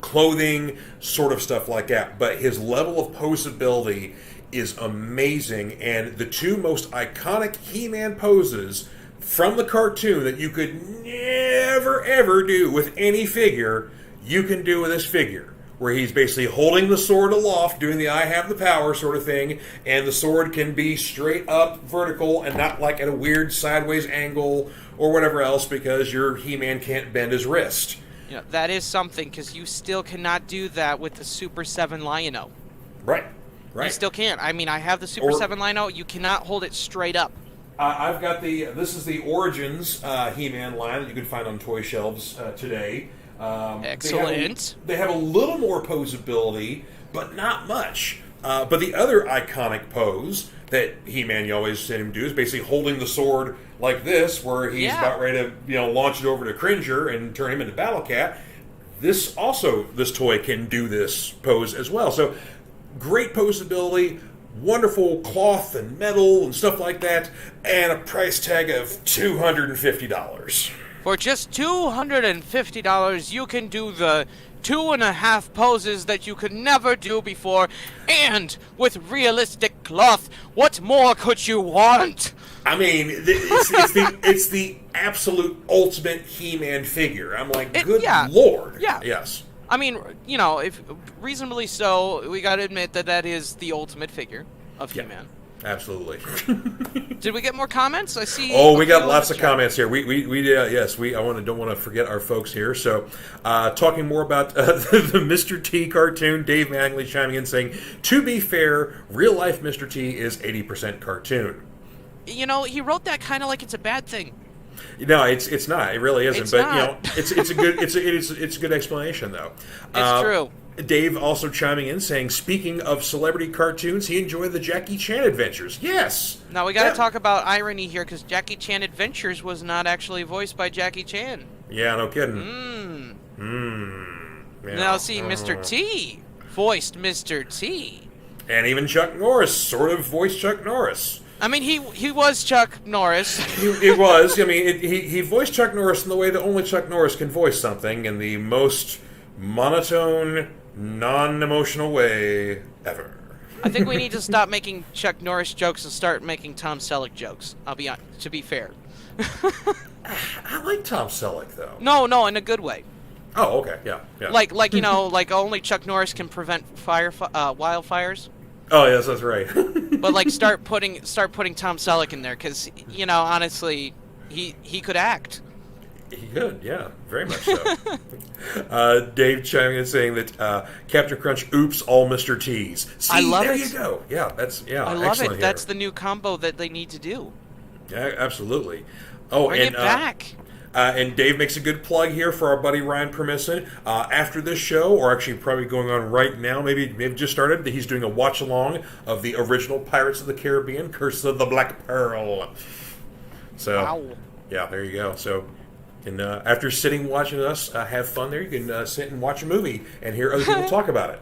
Speaker 1: clothing, sort of stuff like that. But his level of posability is amazing, and the two most iconic He-Man poses from the cartoon that you could never ever do with any figure, you can do with this figure. Where he's basically holding the sword aloft, doing the I have the power sort of thing, and the sword can be straight up vertical and not like at a weird sideways angle or whatever else because your He-Man can't bend his wrist.
Speaker 2: That is something, because you still cannot do that with the Super 7 Lion-O.
Speaker 1: Right.
Speaker 2: You still can't. I mean, I have the Super 7 Lion-O, you cannot hold it straight up.
Speaker 1: I've got this is the Origins He-Man line that you can find on toy shelves today.
Speaker 2: Excellent.
Speaker 1: They have a little more posability, but not much. But the other iconic pose that He-Man you always seen him do is basically holding the sword like this, where he's about ready to launch it over to Cringer and turn him into Battle Cat. This toy can do this pose as well. So great posability, wonderful cloth and metal and stuff like that, and a price tag of $250.
Speaker 2: For just $250, you can do the 2.5 poses that you could never do before, and with realistic cloth. What more could you want?
Speaker 1: I mean, it's the absolute ultimate He-Man figure. I'm like, good Lord.
Speaker 2: Yeah.
Speaker 1: Yes.
Speaker 2: I mean, if reasonably so, we got to admit that is the ultimate figure of He-Man.
Speaker 1: Absolutely.
Speaker 2: Did we get more comments? I see.
Speaker 1: Oh, we got lots of comments here. We don't want to forget our folks here. So, talking more about the Mr. T cartoon, Dave Mangley chiming in saying, to be fair, real life Mr. T is 80% cartoon.
Speaker 2: He wrote that kind of like it's a bad thing.
Speaker 1: No, it's not. It really isn't.
Speaker 2: It's
Speaker 1: but
Speaker 2: not.
Speaker 1: It's a good it's a good explanation though.
Speaker 2: It's true.
Speaker 1: Dave also chiming in saying, speaking of celebrity cartoons, he enjoyed the Jackie Chan adventures. Yes.
Speaker 2: Now we got to talk about irony here, because Jackie Chan Adventures was not actually voiced by Jackie Chan.
Speaker 1: Yeah, no kidding. Yeah.
Speaker 2: Now see, Mr. T voiced Mr. T.
Speaker 1: And even Chuck Norris sort of voiced Chuck Norris.
Speaker 2: I mean, he was Chuck Norris.
Speaker 1: He was. I mean, he voiced Chuck Norris in the way that only Chuck Norris can voice something, in the most monotone, non-emotional way ever.
Speaker 2: I think we need to stop making Chuck Norris jokes and start making Tom Selleck jokes. To be fair.
Speaker 1: I like Tom Selleck, though.
Speaker 2: No, in a good way.
Speaker 1: Oh, okay, yeah.
Speaker 2: Like like only Chuck Norris can prevent wildfires.
Speaker 1: Oh, yes, that's right.
Speaker 2: But like, start putting Tom Selleck in there, because honestly, he could act.
Speaker 1: He could, yeah, very much so. Dave chiming in saying that Captain Crunch oops all Mr. T's. See,
Speaker 2: I love
Speaker 1: there
Speaker 2: it.
Speaker 1: You go. Yeah,
Speaker 2: I love it.
Speaker 1: Here.
Speaker 2: That's the new combo that they need to do.
Speaker 1: Yeah, absolutely. Oh,
Speaker 2: Bring it back.
Speaker 1: And Dave makes a good plug here for our buddy Ryan Permisson. After this show, or actually probably going on right now, maybe just started, he's doing a watch-along of the original Pirates of the Caribbean, Curse of the Black Pearl. So,
Speaker 2: wow.
Speaker 1: Yeah, there you go. So, and after sitting watching us have fun there, you can sit and watch a movie and hear other people talk about it.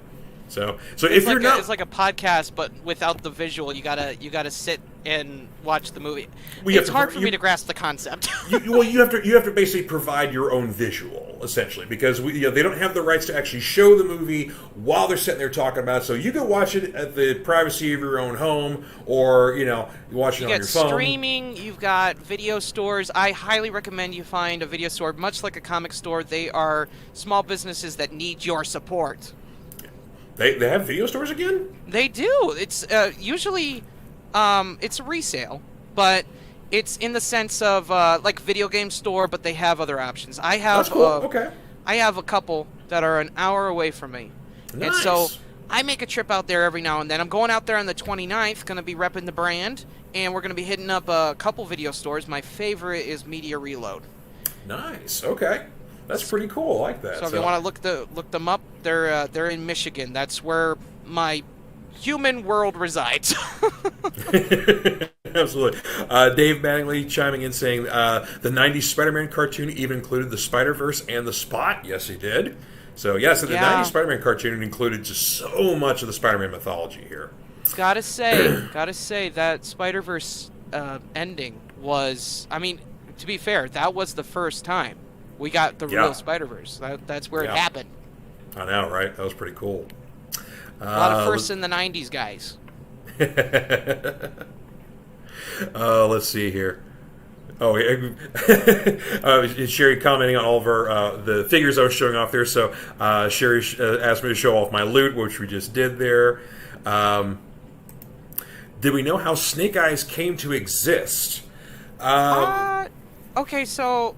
Speaker 1: So if you're not,
Speaker 2: it's like a podcast, but without the visual. You gotta sit and watch the movie. It's hard for me to grasp the concept.
Speaker 1: you have to basically provide your own visual, essentially, because they don't have the rights to actually show the movie while they're sitting there talking about it. So you can watch it at the privacy of your own home, or you watch it on your phone.
Speaker 2: You get streaming. You've got video stores. I highly recommend you find a video store, much like a comic store. They are small businesses that need your support.
Speaker 1: They have video stores again?
Speaker 2: They do. It's usually it's a resale, but it's in the sense of like video game store, but they have other options. I have
Speaker 1: That's cool. Okay.
Speaker 2: I have a couple that are an hour away from me.
Speaker 1: Nice.
Speaker 2: And so I make a trip out there every now and then. I'm going out there on the 29th, going to be repping the brand, and we're going to be hitting up a couple video stores. My favorite is Media Reload.
Speaker 1: Nice. Okay. That's pretty cool. I like that.
Speaker 2: So if you want to look them up, they're in Michigan. That's where my human world resides.
Speaker 1: Absolutely. Dave Mattingly chiming in saying the 90s Spider-Man cartoon even included the Spider-Verse and the Spot. Yes, he did. So, the 90s Spider-Man cartoon included just so much of the Spider-Man mythology here.
Speaker 2: Gotta say that Spider-Verse ending was, I mean, to be fair, that was the first time we got the real Spider-Verse. That's where it happened.
Speaker 1: I know, right? That was pretty cool.
Speaker 2: A lot of firsts in the 90s, guys.
Speaker 1: Let's see here. Oh, Sherry commenting on all of our the figures I was showing off there. So Sherry asked me to show off my loot, which we just did there. Did we know how Snake Eyes came to exist?
Speaker 2: Okay, so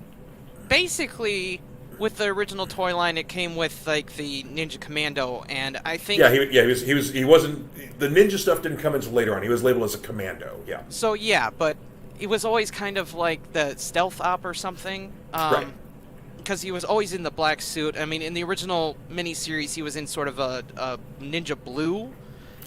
Speaker 2: basically, with the original toy line, it came with like the Ninja Commando, and I think
Speaker 1: he wasn't, the ninja stuff didn't come until later on. He was labeled as a commando. Yeah.
Speaker 2: So but it was always kind of like the stealth op or something.
Speaker 1: Right.
Speaker 2: Because he was always in the black suit. I mean, in the original miniseries, he was in sort of a ninja blue,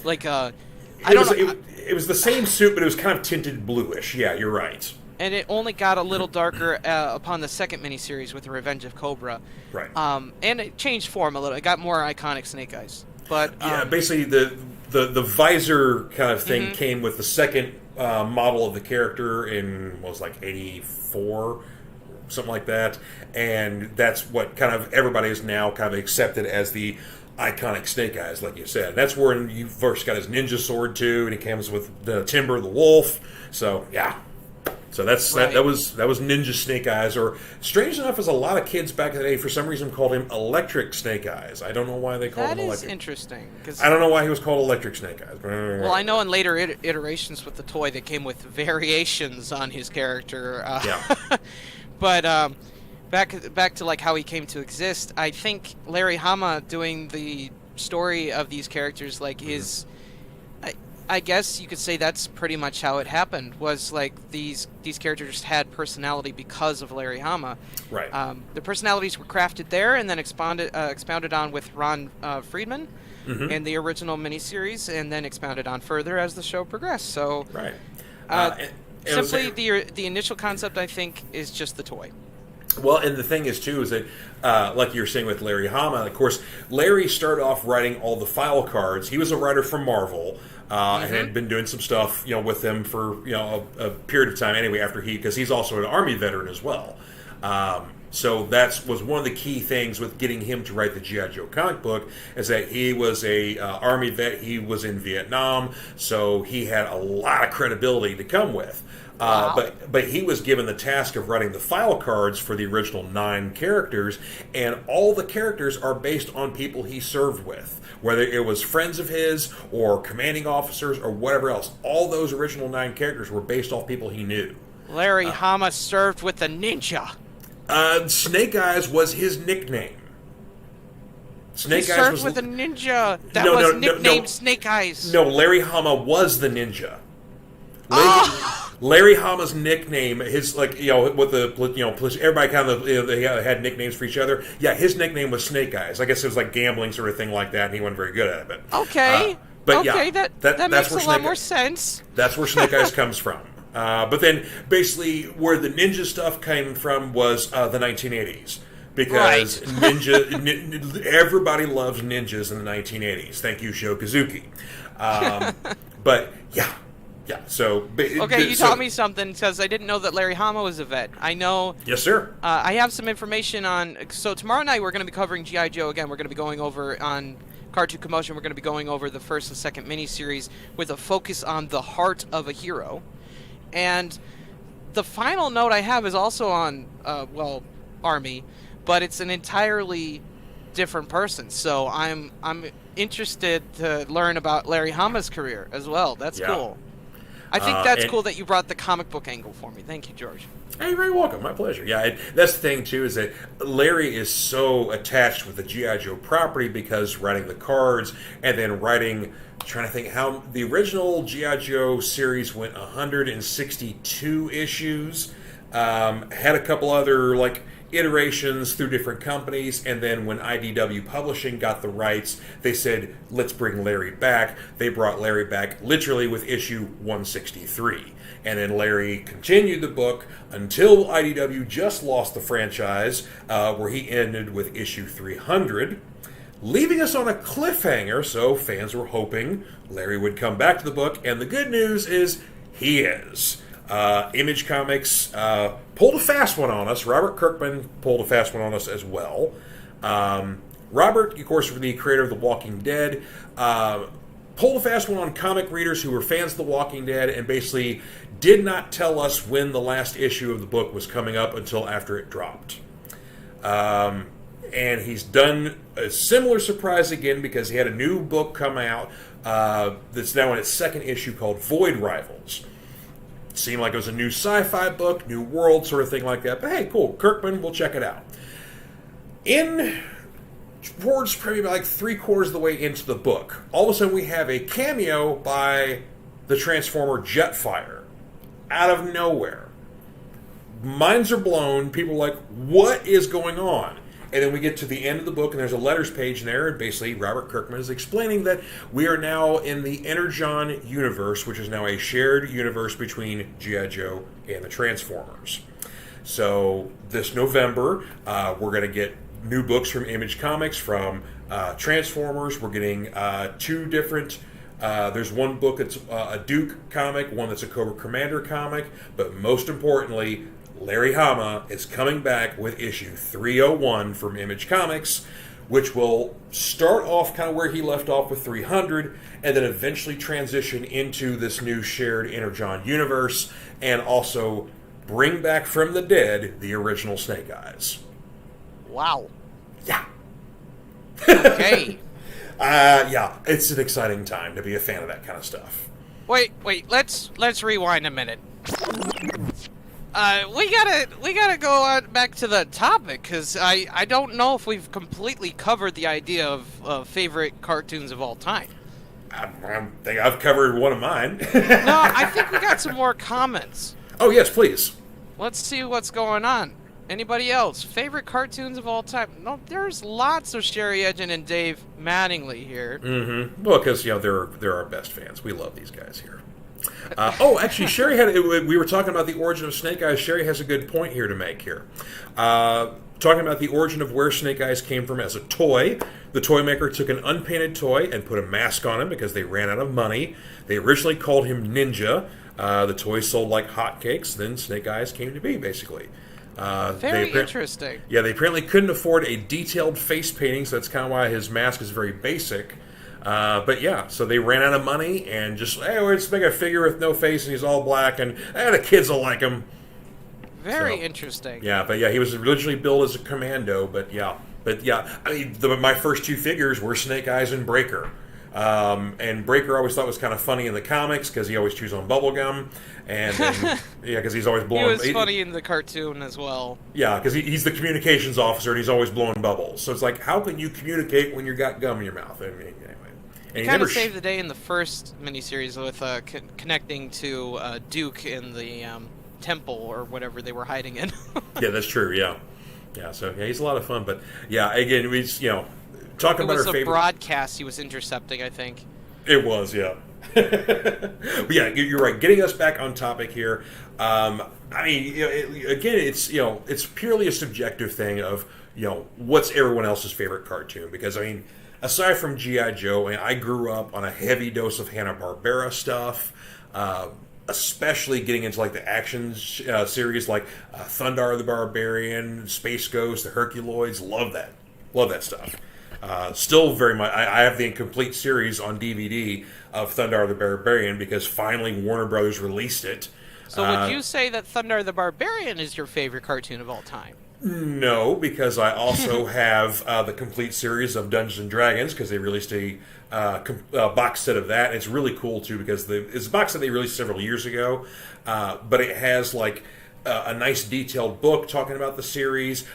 Speaker 2: like a.
Speaker 1: It was the same suit, but it was kind of tinted bluish. Yeah, you're right.
Speaker 2: And it only got a little darker upon the second miniseries with the Revenge of Cobra.
Speaker 1: Right.
Speaker 2: And it changed form a little. It got more iconic Snake Eyes. But
Speaker 1: basically the visor kind of thing came with the second model of the character in what was like 84, something like that. And that's what kind of everybody is now kind of accepted as the iconic Snake Eyes, like you said. That's where you first got his ninja sword too, and he comes with the Timber the Wolf. So yeah. So that was Ninja Snake Eyes, or strange enough, as a lot of kids back in the day for some reason called him Electric Snake Eyes. I don't know why they called him Electric.
Speaker 2: That is interesting.
Speaker 1: I don't know why he was called Electric Snake Eyes.
Speaker 2: Well, I know in later iterations with the toy they came with variations on his character. But back to like how he came to exist. I think Larry Hama doing the story of these characters, like his. I guess you could say that's pretty much how it happened. Was like these characters had personality because of Larry Hama.
Speaker 1: Right.
Speaker 2: The personalities were crafted there and then expounded on with Ron Friedman in the original miniseries, and then expounded on further as the show progressed. So,
Speaker 1: right.
Speaker 2: Simply the initial concept, I think, is just the toy.
Speaker 1: Well, and the thing is, too, is that, like you were saying with Larry Hama, of course, Larry started off writing all the file cards. He was a writer for Marvel, and had been doing some stuff, with them for, a period of time anyway, because he's also an Army veteran as well. So that was one of the key things with getting him to write the G.I. Joe comic book, is that he was a Army vet. He was in Vietnam, so he had a lot of credibility to come with.
Speaker 2: Wow.
Speaker 1: But he was given the task of writing the file cards for the original 9 characters, and all the characters are based on people he served with, whether it was friends of his or commanding officers or whatever else. All those original 9 characters were based off people he knew.
Speaker 2: Larry Hama served with a ninja.
Speaker 1: Snake Eyes was his nickname.
Speaker 2: Snake Eyes served with a ninja that was nicknamed Snake Eyes.
Speaker 1: No, Larry Hama was the ninja. Larry Hama's nickname, with the everybody kind of they had nicknames for each other. Yeah, his nickname was Snake Eyes. I guess it was like gambling sort of thing like that, and he wasn't very good at it. But
Speaker 2: that makes a lot more sense.
Speaker 1: That's where Snake Eyes comes from. But then basically where the ninja stuff came from was the 1980s. because everybody loves ninjas in the 1980s. Thank you, Sho Kazuki. But yeah. So
Speaker 2: okay, you taught me something because I didn't know that Larry Hama was a vet. I know.
Speaker 1: Yes, sir.
Speaker 2: I have some information on. So tomorrow night we're going to be covering GI Joe again. We're going to be going over on Cartoon Commotion. We're going to be going over the first and second miniseries with a focus on the heart of a hero, and the final note I have is also on Army, but it's an entirely different person. So I'm interested to learn about Larry Hama's career as well. That's cool. I think that's cool that you brought the comic book angle for me. Thank you, George.
Speaker 1: Hey, you're very welcome. My pleasure. Yeah, that's the thing, too, is that Larry is so attached with the G.I. Joe property because writing the cards and then writing, trying to think how the original G.I. Joe series went 162 issues, had a couple other, iterations through different companies, and then when IDW Publishing got the rights, they said, let's bring Larry back. They brought Larry back literally with issue 163. And then Larry continued the book until IDW just lost the franchise, where he ended with issue 300, leaving us on a cliffhanger, so fans were hoping Larry would come back to the book, and the good news is he is. Image Comics pulled a fast one on us. Robert Kirkman pulled a fast one on us as well. Robert, of course, the creator of The Walking Dead, pulled a fast one on comic readers who were fans of The Walking Dead and basically did not tell us when the last issue of the book was coming up until after it dropped. And he's done a similar surprise again because he had a new book come out that's now in its second issue called Void Rivals. Seemed like it was a new sci-fi book, new world sort of thing like that. But hey, cool, Kirkman, we'll check it out. Towards probably like 3/4 of the way into the book, all of a sudden we have a cameo by the Transformer Jetfire. Out of nowhere. Minds are blown. People are like, what is going on? And then we get to the end of the book, and there's a letters page in there, and basically Robert Kirkman is explaining that we are now in the Energon universe, which is now a shared universe between G.I. Joe and the Transformers. So this November, we're going to get new books from Image Comics, from Transformers. We're getting two different... there's one book that's a Duke comic, one that's a Cobra Commander comic, but most importantly... Larry Hama is coming back with issue 301 from Image Comics, which will start off kind of where he left off with 300, and then eventually transition into this new shared Energon universe, and also bring back from the dead the original Snake Eyes.
Speaker 2: Wow.
Speaker 1: Yeah.
Speaker 2: Okay.
Speaker 1: Yeah, it's an exciting time to be a fan of that kind of stuff.
Speaker 2: Wait, let's rewind a minute. We gotta go on back to the topic, because I don't know if we've completely covered the idea of favorite cartoons of all time.
Speaker 1: I think I've covered one of mine.
Speaker 2: No, I think we got some more comments.
Speaker 1: Oh, yes, please.
Speaker 2: Let's see what's going on. Anybody else? Favorite cartoons of all time? No, there's lots of Sherry Edgen and Dave Mattingly here.
Speaker 1: Mm-hmm. Well, because, they're our best fans. We love these guys here. Actually, Sherry we were talking about the origin of Snake Eyes. Sherry has a good point here to make here. Talking about the origin of where Snake Eyes came from as a toy. The toy maker took an unpainted toy and put a mask on him because they ran out of money. They originally called him Ninja. The toy sold like hotcakes. Then Snake Eyes came to be, basically.
Speaker 2: Very interesting.
Speaker 1: Yeah, they apparently couldn't afford a detailed face painting, so that's kind of why his mask is very basic. But yeah, so they ran out of money and just, hey, let's make a figure with no face and he's all black and the kids will like him.
Speaker 2: Very interesting.
Speaker 1: Yeah, but yeah, he was originally billed as a commando, but yeah, I mean, my first two figures were Snake Eyes and Breaker. And Breaker I always thought was kind of funny in the comics because he always chews on bubblegum. And then, yeah, because he's always blowing...
Speaker 2: He was funny in the cartoon as well.
Speaker 1: Yeah, because he's the communications officer and he's always blowing bubbles. So it's like, how can you communicate when you've got gum in your mouth? I mean, anyway.
Speaker 2: He kind of saved the day in the first miniseries with connecting to Duke in the temple or whatever they were hiding in.
Speaker 1: Yeah, that's true, yeah. Yeah, so yeah, he's a lot of fun. But yeah, again, we talking about our favorite...
Speaker 2: It was a broadcast he was intercepting, I think.
Speaker 1: It was, yeah. But yeah, you're right. Getting us back on topic here. I mean, again, it's purely a subjective thing of what's everyone else's favorite cartoon. Because I mean, aside from GI Joe, I grew up on a heavy dose of Hanna-Barbera stuff. Especially getting into like the action series like Thundar the Barbarian, Space Ghost, the Herculoids. Love that stuff. Still very much. I have the incomplete series on DVD of Thundar the Barbarian because finally Warner Brothers released it.
Speaker 2: So would you say that Thundar the Barbarian is your favorite cartoon of all time?
Speaker 1: No, because I also have the complete series of Dungeons and Dragons because they released a box set of that. It's really cool too because it's a box set they released several years ago, but it has like a nice detailed book talking about the series,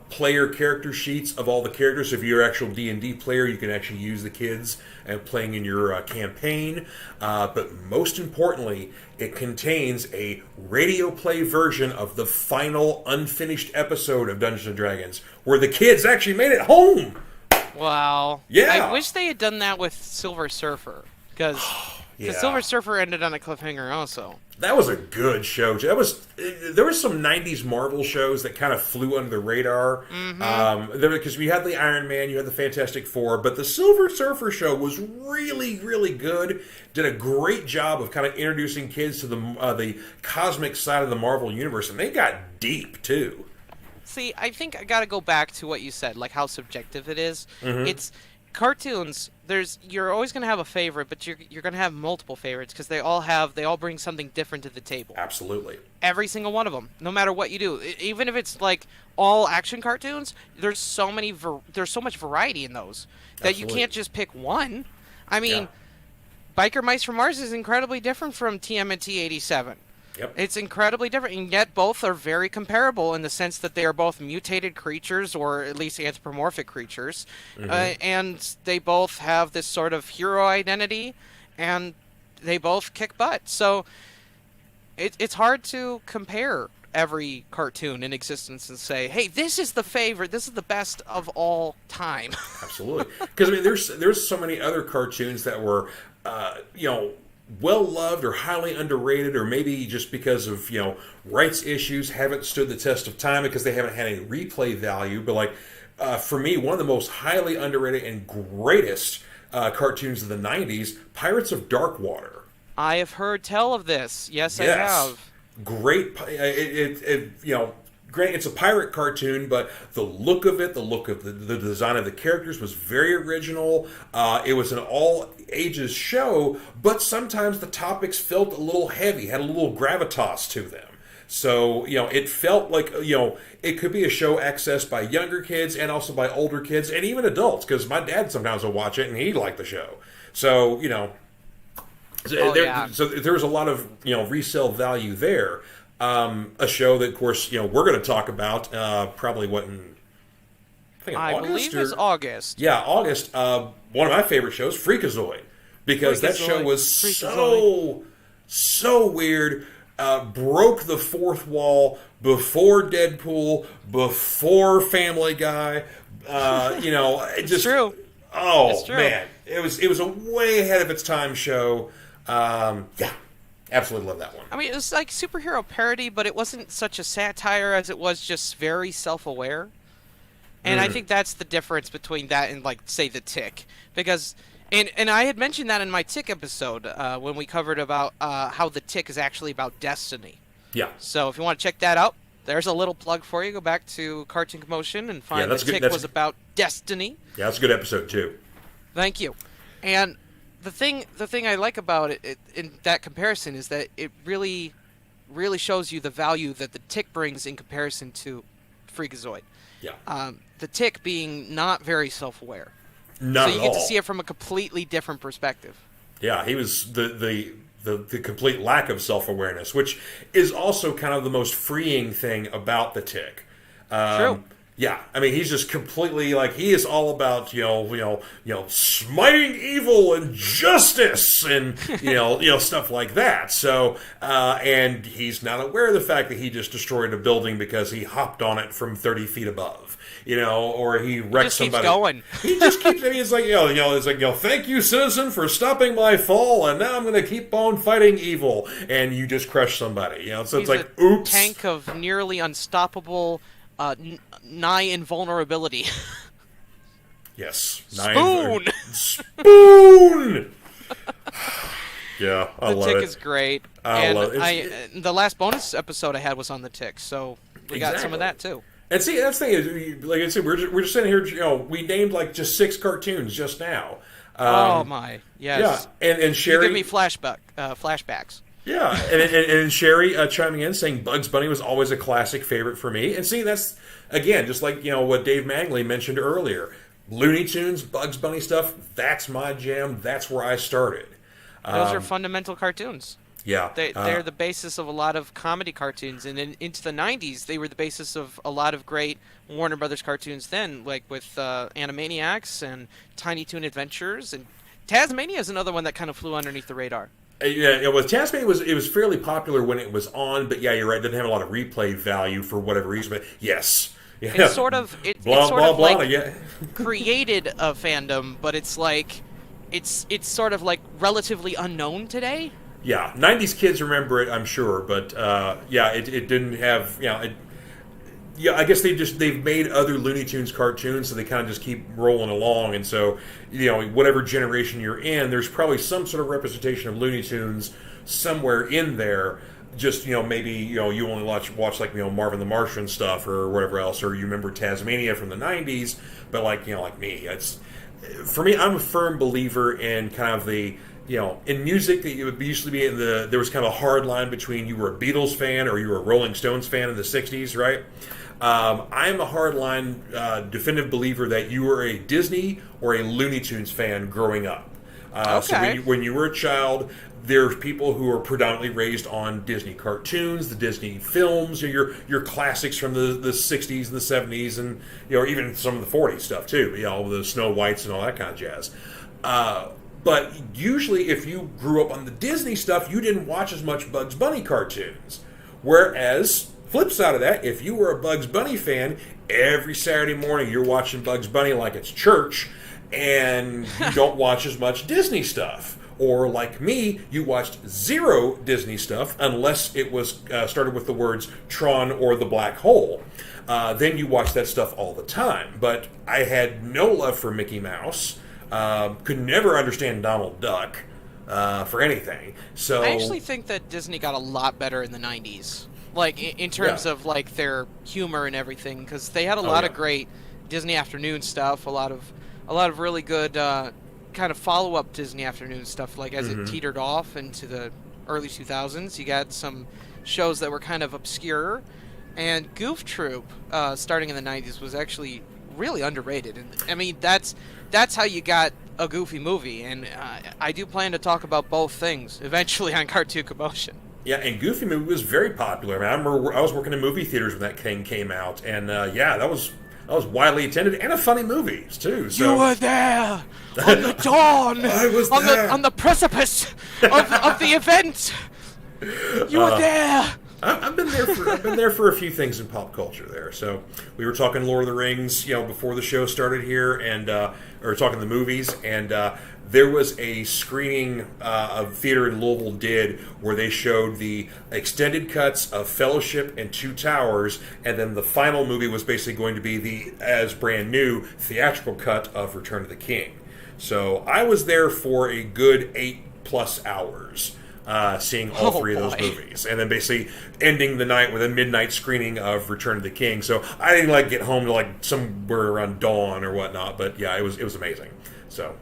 Speaker 1: player character sheets of all the characters. So if you're an actual D&D player, you can actually use the kids and playing in your campaign. But most importantly, it contains a radio play version of the final unfinished episode of Dungeons and Dragons, where the kids actually made it home.
Speaker 2: Wow.
Speaker 1: Yeah.
Speaker 2: I wish they had done that with Silver Surfer, because Silver Surfer ended on a cliffhanger also.
Speaker 1: That was a good show. There was some 90s Marvel shows that kind of flew under the radar. Because we had the Iron Man, you had the Fantastic Four, but the Silver Surfer show was really, really good. Did a great job of kind of introducing kids to the cosmic side of the Marvel universe, and they got deep too.
Speaker 2: See, I think I got to go back to what you said, like how subjective it is. It's cartoons. You're always going to have a favorite, but you're going to have multiple favorites because they all bring something different to the table.
Speaker 1: Absolutely.
Speaker 2: Every single one of them, no matter what you do, even if it's like all action cartoons, there's so much variety in those that you can't just pick one. I mean, Biker Mice from Mars is incredibly different from TMNT 87.
Speaker 1: Yep.
Speaker 2: It's incredibly different, and yet both are very comparable in the sense that they are both mutated creatures, or at least anthropomorphic creatures, and they both have this sort of hero identity, and they both kick butt. So it's hard to compare every cartoon in existence and say, hey, this is the favorite, this is the best of all time. Absolutely.
Speaker 1: Because I mean, there's so many other cartoons that were, well-loved or highly underrated, or maybe just because of, rights issues haven't stood the test of time because they haven't had any replay value. But like, for me, one of the most highly underrated and greatest cartoons of the 90s, Pirates of Darkwater.
Speaker 2: I have heard tell of this. Yes. I have.
Speaker 1: Great. Granted, it's a pirate cartoon, but the look of it, the design of the characters was very original. It was an all-ages show, but sometimes the topics felt a little heavy, had a little gravitas to them. So, it felt like, it could be a show accessed by younger kids and also by older kids and even adults, because my dad sometimes will watch it and he liked the show. So, so there was a lot of, resale value there. A show that, of course, we're going to talk about probably
Speaker 2: I believe it's August.
Speaker 1: Yeah, August. One of my favorite shows, Freakazoid, because that show was so weird. Broke the fourth wall before Deadpool, before Family Guy. It just,
Speaker 2: it's true.
Speaker 1: Oh,
Speaker 2: it's true.
Speaker 1: Man, it was a way ahead of its time show. Absolutely love that one.
Speaker 2: I mean, it was like superhero parody, but it wasn't such a satire as it was just very self-aware. And I think that's the difference between that and, like, say, The Tick. Because, and I had mentioned that in my Tick episode when we covered about how The Tick is actually about destiny.
Speaker 1: Yeah.
Speaker 2: So if you want to check that out, there's a little plug for you. Go back to Cartoon Commotion and find The Tick was about destiny.
Speaker 1: Yeah, that's a good episode, too.
Speaker 2: Thank you. And the thing I like about it in that comparison is that it really, really shows you the value that the Tick brings in comparison to Freakazoid.
Speaker 1: Yeah.
Speaker 2: The Tick being not very self-aware.
Speaker 1: Not
Speaker 2: so you
Speaker 1: at
Speaker 2: get
Speaker 1: all.
Speaker 2: to see it from a completely different perspective.
Speaker 1: Yeah, he was the complete lack of self-awareness, which is also kind of the most freeing thing about the Tick.
Speaker 2: True.
Speaker 1: Yeah, I mean, he's just completely like he is all about smiting evil and justice and stuff like that. So, and he's not aware of the fact that he just destroyed a building because he hopped on it from 30 feet above, or he wrecked somebody.
Speaker 2: Keeps going.
Speaker 1: He just keeps. I mean, it's like it's like thank you, citizen, for stopping my fall, and now I'm going to keep on fighting evil, and you just crush somebody. So
Speaker 2: he's
Speaker 1: it's like,
Speaker 2: a
Speaker 1: oops,
Speaker 2: tank of nearly unstoppable. Nigh invulnerability.
Speaker 1: Yes.
Speaker 2: Spoon!
Speaker 1: Spoon! Yeah, I love it.
Speaker 2: The tick is great.
Speaker 1: I love it.
Speaker 2: The last bonus episode I had was on the tick, so we got some of that too.
Speaker 1: And see, that's the thing is, like I said, we're just sitting here, we named like just 6 cartoons just now.
Speaker 2: Oh my, yes.
Speaker 1: Yeah, and Sherry...
Speaker 2: You give me flashbacks.
Speaker 1: Yeah, and Sherry chiming in saying Bugs Bunny was always a classic favorite for me. And see, that's, again, just like, what Dave Mangley mentioned earlier. Looney Tunes, Bugs Bunny stuff, that's my jam. That's where I started.
Speaker 2: Those are fundamental cartoons.
Speaker 1: Yeah.
Speaker 2: They're the basis of a lot of comedy cartoons. And then into the 90s, they were the basis of a lot of great Warner Brothers cartoons then, like with Animaniacs and Tiny Toon Adventures. And Tasmania is another one that kind of flew underneath the radar.
Speaker 1: Yeah, with Tasmania, it was fairly popular when it was on, but yeah, you're right, it didn't have a lot of replay value for whatever reason, but yes. Yeah.
Speaker 2: It's sort of, created a fandom, but it's sort of like relatively unknown today.
Speaker 1: Yeah, 90s kids remember it, I'm sure, but it didn't have, I guess they've made other Looney Tunes cartoons, so they kind of just keep rolling along, and so, whatever generation you're in, there's probably some sort of representation of Looney Tunes somewhere in there. Just, maybe, you only watch like, Marvin the Martian stuff or whatever else, or you remember Tasmania from the 90s, but like me, for me, I'm a firm believer in kind of the, in music, that it would usually be there was kind of a hard line between you were a Beatles fan or you were a Rolling Stones fan in the 60s, right? I'm a hardline, definitive believer that you were a Disney or a Looney Tunes fan growing up.
Speaker 2: Okay.
Speaker 1: So when you were a child, there's people who are predominantly raised on Disney cartoons, the Disney films, your classics from the 60s and the 70s, and even some of the 40s stuff too. The Snow Whites and all that kind of jazz. But usually, if you grew up on the Disney stuff, you didn't watch as much Bugs Bunny cartoons. Whereas, flip side of that, if you were a Bugs Bunny fan, every Saturday morning you're watching Bugs Bunny like it's church, and you don't watch as much Disney stuff. Or like me, you watched zero Disney stuff unless it was started with the words Tron or the Black Hole. Then you watched that stuff all the time. But I had no love for Mickey Mouse. Could never understand Donald Duck for anything. So
Speaker 2: I actually think that Disney got a lot better in the 90s. Like, in terms of, like, their humor and everything. Because they had a lot of great Disney Afternoon stuff. A lot of really good kind of follow-up Disney Afternoon stuff, like as it teetered off into the early 2000s. You got some shows that were kind of obscure, and Goof Troop, starting in the 90s, was actually really underrated. And I mean, that's how you got a Goofy movie, and I do plan to talk about both things eventually on Cartoon Commotion.
Speaker 1: Yeah, and Goofy movie was very popular. I mean, I remember I was working in movie theaters when that thing came out, and that was widely attended and a funny movie too. So.
Speaker 2: You were there on the dawn.
Speaker 1: I was there
Speaker 2: on the precipice of the event. You were there.
Speaker 1: I've been there for a few things in pop culture there. So we were talking Lord of the Rings, before the show started here, and or talking the movies, and there was a screening a theater in Louisville did where they showed the extended cuts of Fellowship and Two Towers, and then the final movie was basically going to be the as brand new theatrical cut of Return of the King. So I was there for a good 8+ hours. Seeing all three of those movies, and then basically ending the night with a midnight screening of Return of the King. So I didn't get home to somewhere around dawn or whatnot, but yeah, it was amazing. So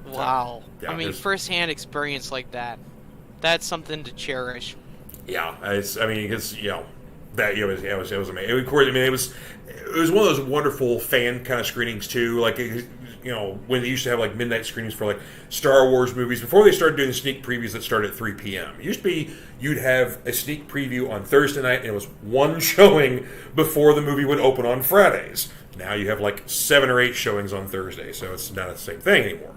Speaker 2: wow,
Speaker 1: yeah,
Speaker 2: I mean, first-hand experience like that's something to cherish.
Speaker 1: Yeah, it was amazing. Of course, it was one of those wonderful fan kind of screenings too. when they used to have like midnight screenings for like Star Wars movies, before they started doing the sneak previews that started at 3 p.m. It used to be you'd have a sneak preview on Thursday night, and it was one showing before the movie would open on Fridays. Now you have like 7 or 8 showings on Thursday, so it's not the same thing anymore.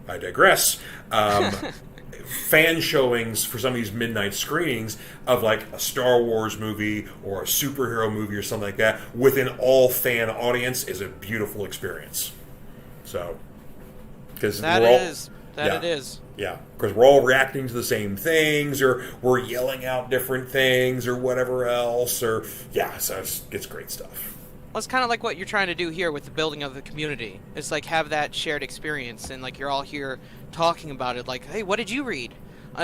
Speaker 1: I digress. Fan showings for some of these midnight screenings of like a Star Wars movie or a superhero movie or something like that with an all fan audience is a beautiful experience. So, because
Speaker 2: it is.
Speaker 1: Yeah, because we're all reacting to the same things, or we're yelling out different things, or whatever else, so it's great stuff.
Speaker 2: Well, it's kind of like what you're trying to do here with the building of the community. It's like have that shared experience, and like you're all here talking about it. Like, hey, what did you read?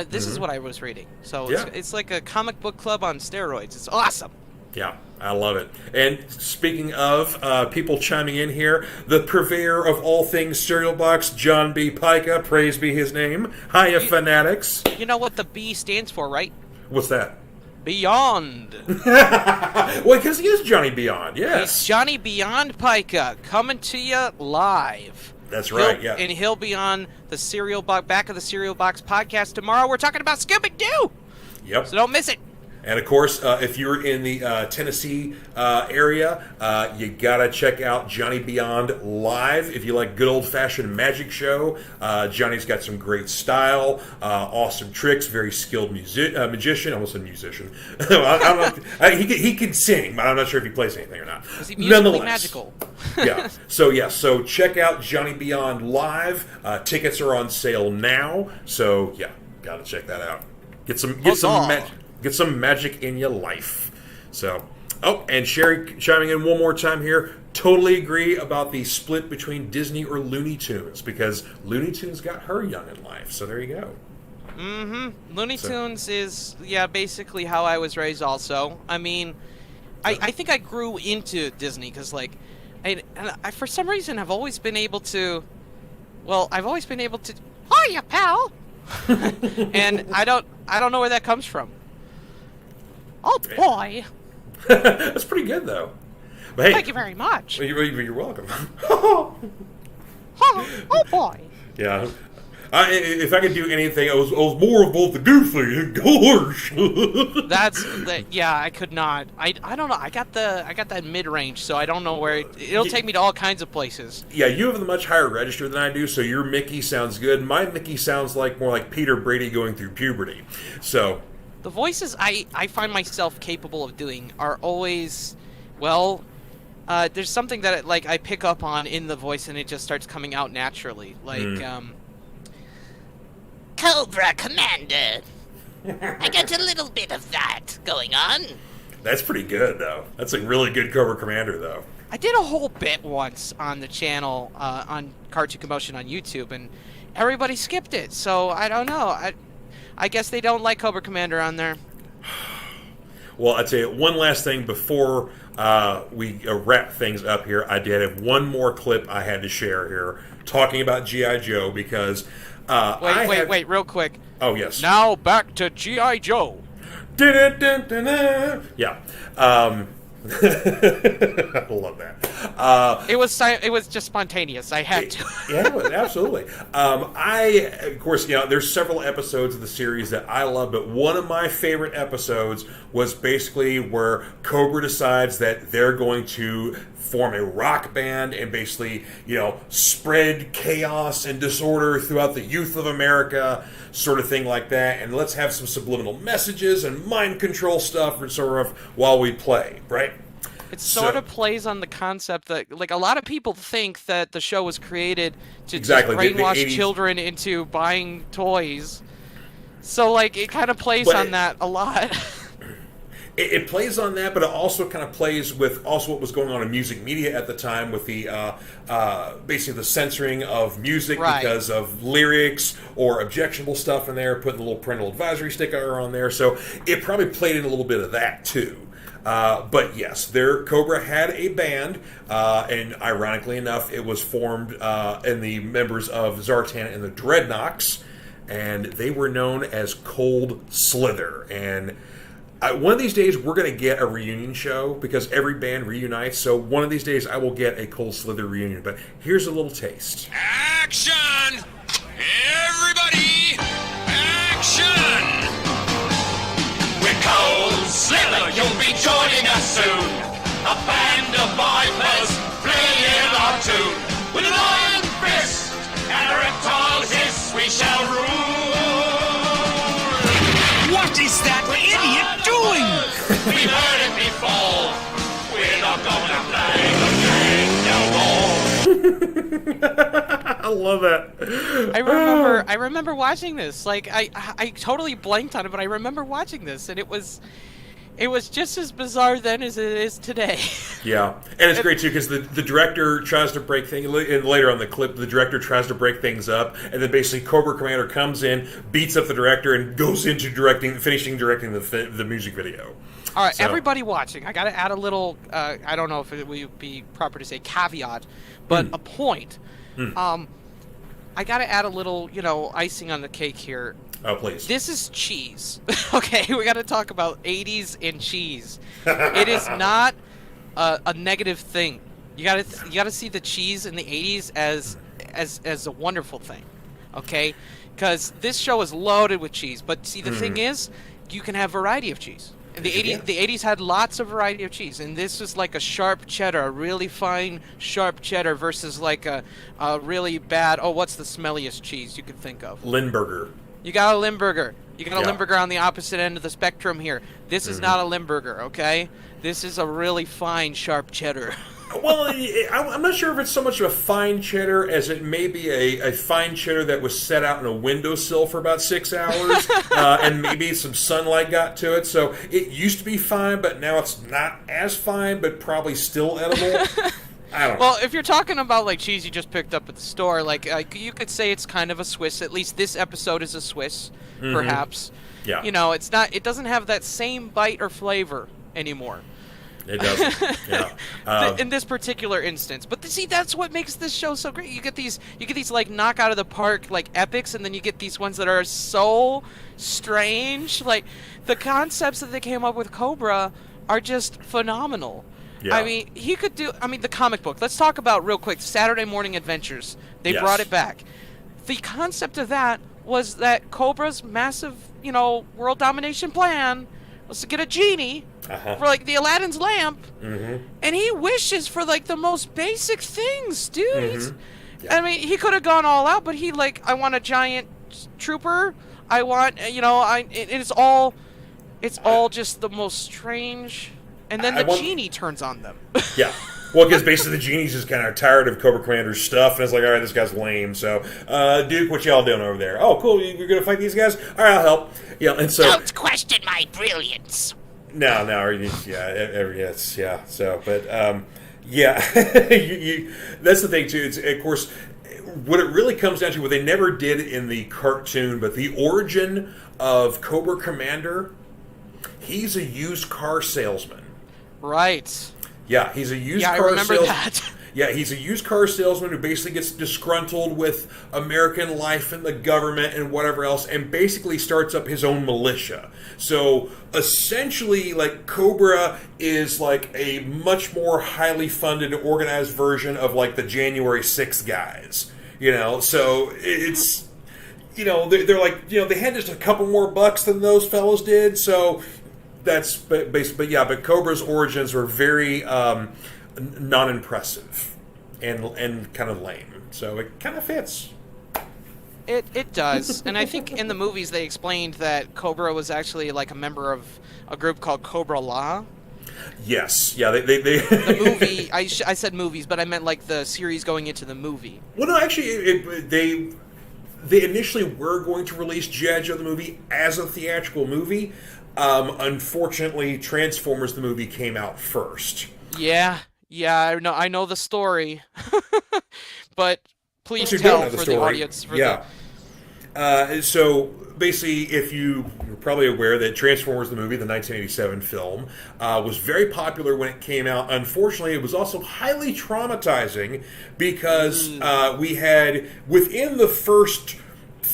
Speaker 2: This is what I was reading. So it's like a comic book club on steroids. It's awesome.
Speaker 1: Yeah, I love it. And speaking of people chiming in here, the purveyor of all things Cereal Box, John B. Pica, praise be his name. Hiya, Fanatics.
Speaker 2: You know what the B stands for, right?
Speaker 1: What's that?
Speaker 2: Beyond.
Speaker 1: Well, because he is Johnny Beyond, yes.
Speaker 2: It's Johnny Beyond Pica coming to you live.
Speaker 1: That's right, yeah.
Speaker 2: And he'll be on the Back of the Cereal Box podcast tomorrow. We're talking about Scooby-Doo.
Speaker 1: Yep.
Speaker 2: So don't miss it.
Speaker 1: And, of course, if you're in the Tennessee area, you got to check out Johnny Beyond live. If you like good old-fashioned magic show, Johnny's got some great style, awesome tricks, very skilled magician. I almost said musician. He can sing, but I'm not sure if he plays anything or not.
Speaker 2: Is he musically magical?
Speaker 1: Yeah. So check out Johnny Beyond live. Tickets are on sale now. So, yeah, got to check that out. Get some magic. Get some magic in your life. So, and Sherry chiming in one more time here. Totally agree about the split between Disney or Looney Tunes, because Looney Tunes got her young in life. So there you go.
Speaker 2: Mm-hmm. Looney Tunes is, basically how I was raised also. I mean, I think I grew into Disney because, like, I for some reason I've always been able to, hiya, pal! And I don't know where that comes from. Oh, boy.
Speaker 1: That's pretty good, though. But hey,
Speaker 2: thank you very much.
Speaker 1: You're welcome.
Speaker 2: Oh, boy.
Speaker 1: Yeah. If I could do anything, I was more of both the goofy and gorge.
Speaker 2: I could not. I don't know. I got that mid-range, so I don't know where it'll take me to all kinds of places.
Speaker 1: Yeah, you have a much higher register than I do, so your Mickey sounds good. My Mickey sounds more like Peter Brady going through puberty. So
Speaker 2: the voices I find myself capable of doing are always, there's something that I pick up on in the voice, and it just starts coming out naturally. Cobra Commander. I got a little bit of that going on.
Speaker 1: That's pretty good, though. That's a really good Cobra Commander, though.
Speaker 2: I did a whole bit once on the channel, on Cartoon Commotion on YouTube, and everybody skipped it, so I don't know. I guess they don't like Cobra Commander on there.
Speaker 1: Well, I'd say one last thing before we wrap things up here. I did have one more clip I had to share here talking about G.I. Joe because...
Speaker 2: Wait, real quick.
Speaker 1: Oh, yes.
Speaker 2: Now back to G.I. Joe.
Speaker 1: Yeah. I love that.
Speaker 2: It was just spontaneous. I had to.
Speaker 1: Yeah, absolutely. Of course, there's several episodes of the series that I love, but one of my favorite episodes was basically where Cobra decides that they're going to form a rock band and basically, spread chaos and disorder throughout the youth of America, sort of thing like that. And let's have some subliminal messages and mind control stuff and sort of while we play, right?
Speaker 2: It sort of plays on the concept that, a lot of people think that the show was created to just brainwash children into buying toys. So, it kind of plays on that a lot.
Speaker 1: It plays on that, but it also kind of plays with also what was going on in music media at the time with the basically the censoring of music because of lyrics or objectionable stuff in there, putting the little parental advisory sticker on there. So it probably played in a little bit of that too. But yes, Cobra had a band, and ironically enough, it was formed in the members of Zartan and the Dreadnoks, and they were known as Cold Slither. And One of these days, we're going to get a reunion show because every band reunites. So one of these days, I will get a Cold Slither reunion. But here's a little taste.
Speaker 3: Action! Everybody, action! We're Cold Slither, you'll be joining us soon. A band of vipers playing our tune. With an iron fist and a reptile hiss, we shall rule.
Speaker 4: What is that idiot doing?
Speaker 3: We've heard it before. We're not gonna play the game no more.
Speaker 1: I love that.
Speaker 2: I remember watching this. Like I totally blanked on it, but I remember watching this, and it was just as bizarre then as it is today.
Speaker 1: Yeah, and it's great too because the director tries to break things, and later on the clip, the director tries to break things up, and then basically Cobra Commander comes in, beats up the director, and goes into finishing directing the music video.
Speaker 2: All right, everybody watching, I got to add a little. I don't know if it would be proper to say caveat, but a point. I got to add a little, icing on the cake here.
Speaker 1: Oh, please.
Speaker 2: This is cheese. Okay, we got to talk about 80s and cheese. It is not a negative thing. You got to see the cheese in the 80s as a wonderful thing. Okay? Cuz this show is loaded with cheese, but see the thing is, you can have variety of cheese. In the 80s had lots of variety of cheese, and this is like a sharp cheddar, a really fine sharp cheddar versus like a really bad, what's the smelliest cheese you could think of?
Speaker 1: Limburger.
Speaker 2: You got a Limburger. You got a Limburger on the opposite end of the spectrum here. This is not a Limburger, okay? This is a really fine sharp cheddar.
Speaker 1: Well, I'm not sure if it's so much of a fine cheddar as it may be a fine cheddar that was set out in a windowsill for about 6 hours, and maybe some sunlight got to it. So it used to be fine, but now it's not as fine, but probably still edible. I don't know.
Speaker 2: Well, if you're talking about like cheese you just picked up at the store, like you could say it's kind of a Swiss. At least this episode is a Swiss, perhaps.
Speaker 1: Yeah.
Speaker 2: It's not. It doesn't have that same bite or flavor anymore.
Speaker 1: It doesn't. Yeah.
Speaker 2: In this particular instance, but see, that's what makes this show so great. You get these like knock out of the park like epics, and then you get these ones that are so strange. Like the concepts that they came up with Cobra are just phenomenal.
Speaker 1: Yeah.
Speaker 2: I mean, he could do. I mean, the comic book. Let's talk about real quick. Saturday Morning Adventures. They brought it back. The concept of that was that Cobra's massive, world domination plan was to get a genie for like the Aladdin's lamp, and he wishes for like the most basic things, dude. I mean, he could have gone all out, but he I want a giant trooper. I want, it's all just the most strange. And then the genie turns on them.
Speaker 1: Yeah. Well, because basically the genie's just kind of tired of Cobra Commander's stuff, and it's like, all right, this guy's lame. So, Duke, what y'all doing over there? Oh, cool. You're going to fight these guys? All right, I'll help. Yeah, and so...
Speaker 4: Don't question my brilliance.
Speaker 1: No. Yeah. So, but, that's the thing, too. It's, of course, what it really comes down to, what they never did in the cartoon, but the origin of Cobra Commander, he's a used car salesman.
Speaker 2: Right.
Speaker 1: Yeah, he's a used car salesman. Yeah, I remember that. Yeah, he's a used car salesman who basically gets disgruntled with American life and the government and whatever else, and basically starts up his own militia. So essentially, Cobra is a much more highly funded, organized version of the January 6th guys. So it's they're they had just a couple more bucks than those fellows did. So that's but Cobra's origins were very non-impressive and kind of lame. So it kind of fits.
Speaker 2: It does. And I think in the movies they explained that Cobra was actually a member of a group called Cobra Law.
Speaker 1: Yes. Yeah, they
Speaker 2: the movie, I said movies, but I meant the series going into the movie.
Speaker 1: Well, no, actually, they initially were going to release G.I. Joe the movie as a theatrical movie. Unfortunately, Transformers the movie came out first.
Speaker 2: Yeah, I know the story. But please tell for the audience.
Speaker 1: So basically, if you're probably aware that Transformers the movie, the 1987 film, was very popular when it came out. Unfortunately, it was also highly traumatizing because we had, within the first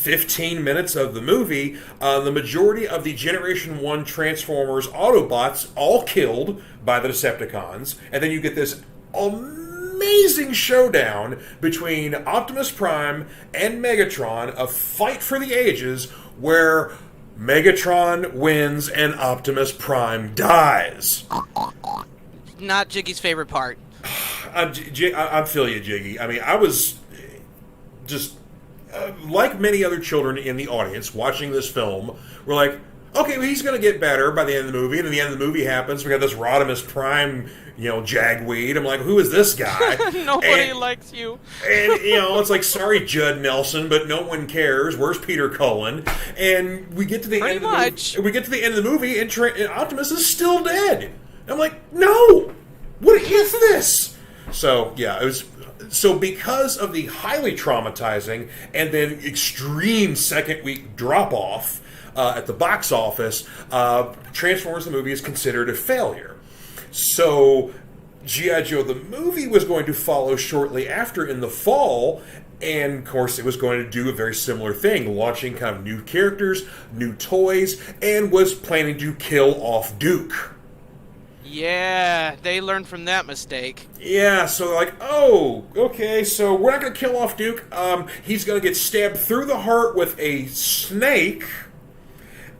Speaker 1: 15 minutes of the movie, the majority of the Generation 1 Transformers Autobots all killed by the Decepticons, and then you get this amazing showdown between Optimus Prime and Megatron, a fight for the ages, where Megatron wins and Optimus Prime dies.
Speaker 2: Not Jiggy's favorite part.
Speaker 1: I feel you, Jiggy. I mean, I was just, like many other children in the audience watching this film, we're like, okay, well, he's going to get better by the end of the movie, and then the end of the movie happens, we got this Rodimus Prime, jagweed. I'm like, who is this guy?
Speaker 2: Nobody likes you.
Speaker 1: And, it's like, sorry, Judd Nelson, but no one cares. Where's Peter Cullen? And we get to the end of the movie. We get to the end of the movie, and Optimus is still dead. I'm like, no! What is this? So, yeah, it was... So because of the highly traumatizing and then extreme second-week drop-off at the box office, Transformers the movie is considered a failure. So G.I. Joe the movie was going to follow shortly after in the fall, and of course it was going to do a very similar thing, launching kind of new characters, new toys, and was planning to kill off Duke.
Speaker 2: Yeah, they learned from that mistake.
Speaker 1: Yeah, so like, oh, okay, so we're not going to kill off Duke. He's going to get stabbed through the heart with a snake,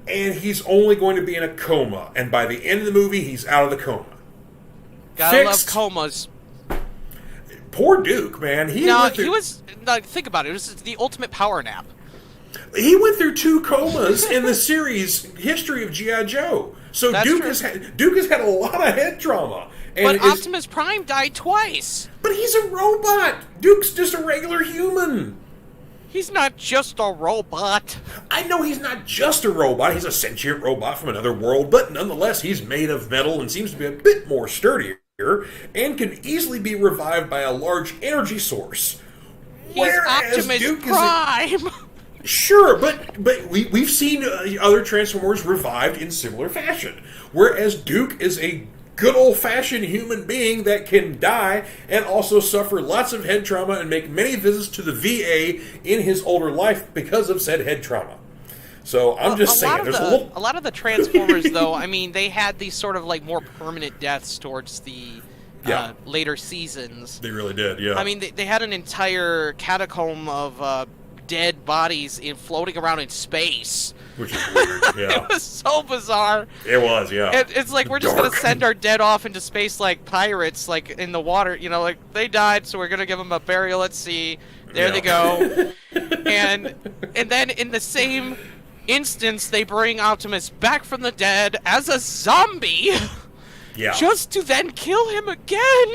Speaker 1: and he's only going to be in a coma. And by the end of the movie, he's out of the coma.
Speaker 2: Gotta love comas.
Speaker 1: Poor Duke, man. He
Speaker 2: was, think about it, it was the ultimate power nap.
Speaker 1: He went through 2 comas in the series history of G.I. Joe. So Duke has had a lot of head trauma. And
Speaker 2: but Optimus Prime died twice.
Speaker 1: But he's a robot. Duke's just a regular human.
Speaker 2: He's not just a robot.
Speaker 1: I know he's not just a robot. He's a sentient robot from another world. But nonetheless, he's made of metal and seems to be a bit more sturdier and can easily be revived by a large energy source.
Speaker 2: He's Optimus
Speaker 1: Duke
Speaker 2: Prime.
Speaker 1: Sure, but we've seen other Transformers revived in similar fashion. Whereas Duke is a good old-fashioned human being that can die and also suffer lots of head trauma and make many visits to the VA in his older life because of said head trauma. So I'm just saying, there's a
Speaker 2: lot of the Transformers, though. I mean, they had these sort of like more permanent deaths towards the later seasons.
Speaker 1: They really did. Yeah.
Speaker 2: I mean, they had an entire catacomb of dead bodies floating around in space.
Speaker 1: Which is weird, yeah.
Speaker 2: It was so bizarre.
Speaker 1: It was, yeah.
Speaker 2: It's like we're just going to send our dead off into space like pirates, like in the water. Like they died, so we're going to give them a burial at sea. There they go. and then in the same instance, they bring Optimus back from the dead as a zombie.
Speaker 1: Yeah.
Speaker 2: Just to then kill him again.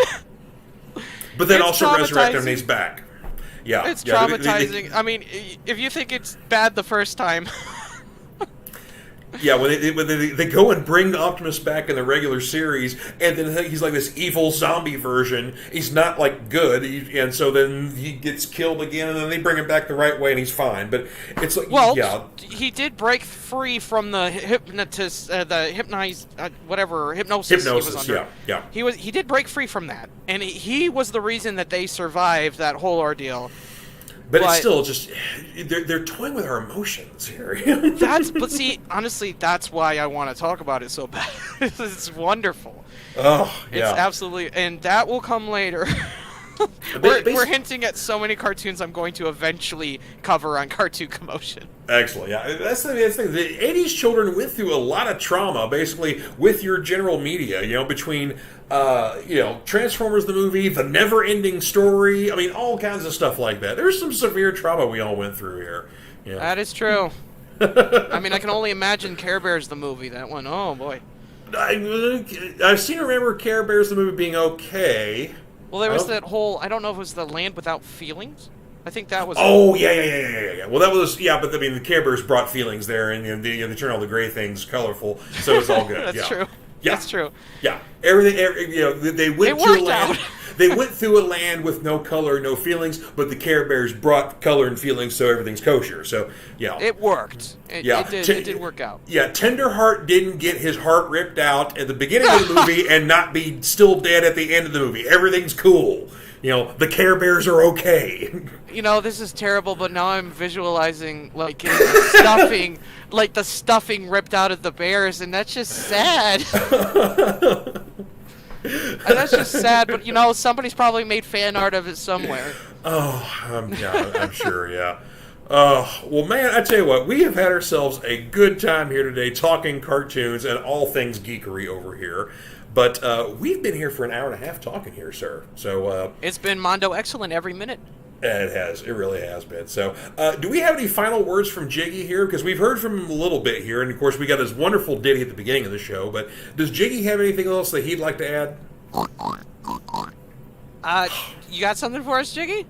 Speaker 1: But then also resurrect him and he's back. Yeah,
Speaker 2: it's traumatizing. I mean, if you think it's bad the first time.
Speaker 1: Yeah, when they go and bring Optimus back in the regular series, and then he's like this evil zombie version. He's not like good, and so then he gets killed again, and then they bring him back the right way, and he's fine. But it's like,
Speaker 2: he did break free from the hypnosis he was under.
Speaker 1: Yeah.
Speaker 2: He did break free from that, and he was the reason that they survived that whole ordeal.
Speaker 1: But it's still just they're toying with our emotions here.
Speaker 2: But see, honestly, that's why I want to talk about it so bad. It's wonderful.
Speaker 1: Oh, yeah.
Speaker 2: It's absolutely, and that will come later. We're hinting at so many cartoons I'm going to eventually cover on Cartoon Commotion.
Speaker 1: Excellent, yeah. That's the thing. The 80s children went through a lot of trauma, basically, with your general media, between, Transformers the movie, the never-ending story, I mean, all kinds of stuff like that. There's some severe trauma we all went through here. Yeah.
Speaker 2: That is true. I mean, I can only imagine Care Bears the movie. That one, oh boy.
Speaker 1: I've seen Remember Care Bears the movie being okay.
Speaker 2: Well, there was that whole, I don't know if it was The Land Without Feelings. I think that was...
Speaker 1: Oh, yeah. Well, that was... Yeah, but I mean, the Care Bears brought feelings there, and they turn all the gray things colorful, so it's all good.
Speaker 2: That's true.
Speaker 1: Yeah.
Speaker 2: That's true.
Speaker 1: Yeah. They went through a land... They went through a land with no color, no feelings, but the Care Bears brought color and feelings, so everything's kosher. So, yeah.
Speaker 2: It worked. It did work out.
Speaker 1: Yeah, Tenderheart didn't get his heart ripped out at the beginning of the movie and not be still dead at the end of the movie. Everything's cool. the Care Bears are okay.
Speaker 2: This is terrible, but now I'm visualizing like stuffing, like the stuffing ripped out of the bears, and that's just sad. And that's just sad, but somebody's probably made fan art of it somewhere.
Speaker 1: Oh, yeah, I'm sure, yeah. Well, man, I tell you what, we have had ourselves a good time here today talking cartoons and all things geekery over here. But we've been here for an hour and a half talking here, sir. So
Speaker 2: it's been Mondo excellent every minute.
Speaker 1: It has. It really has been. So do we have any final words from Jiggy here? Because we've heard from him a little bit here, and of course we got his wonderful ditty at the beginning of the show. But does Jiggy have anything else that he'd like to add?
Speaker 2: You got something for us, Jiggy?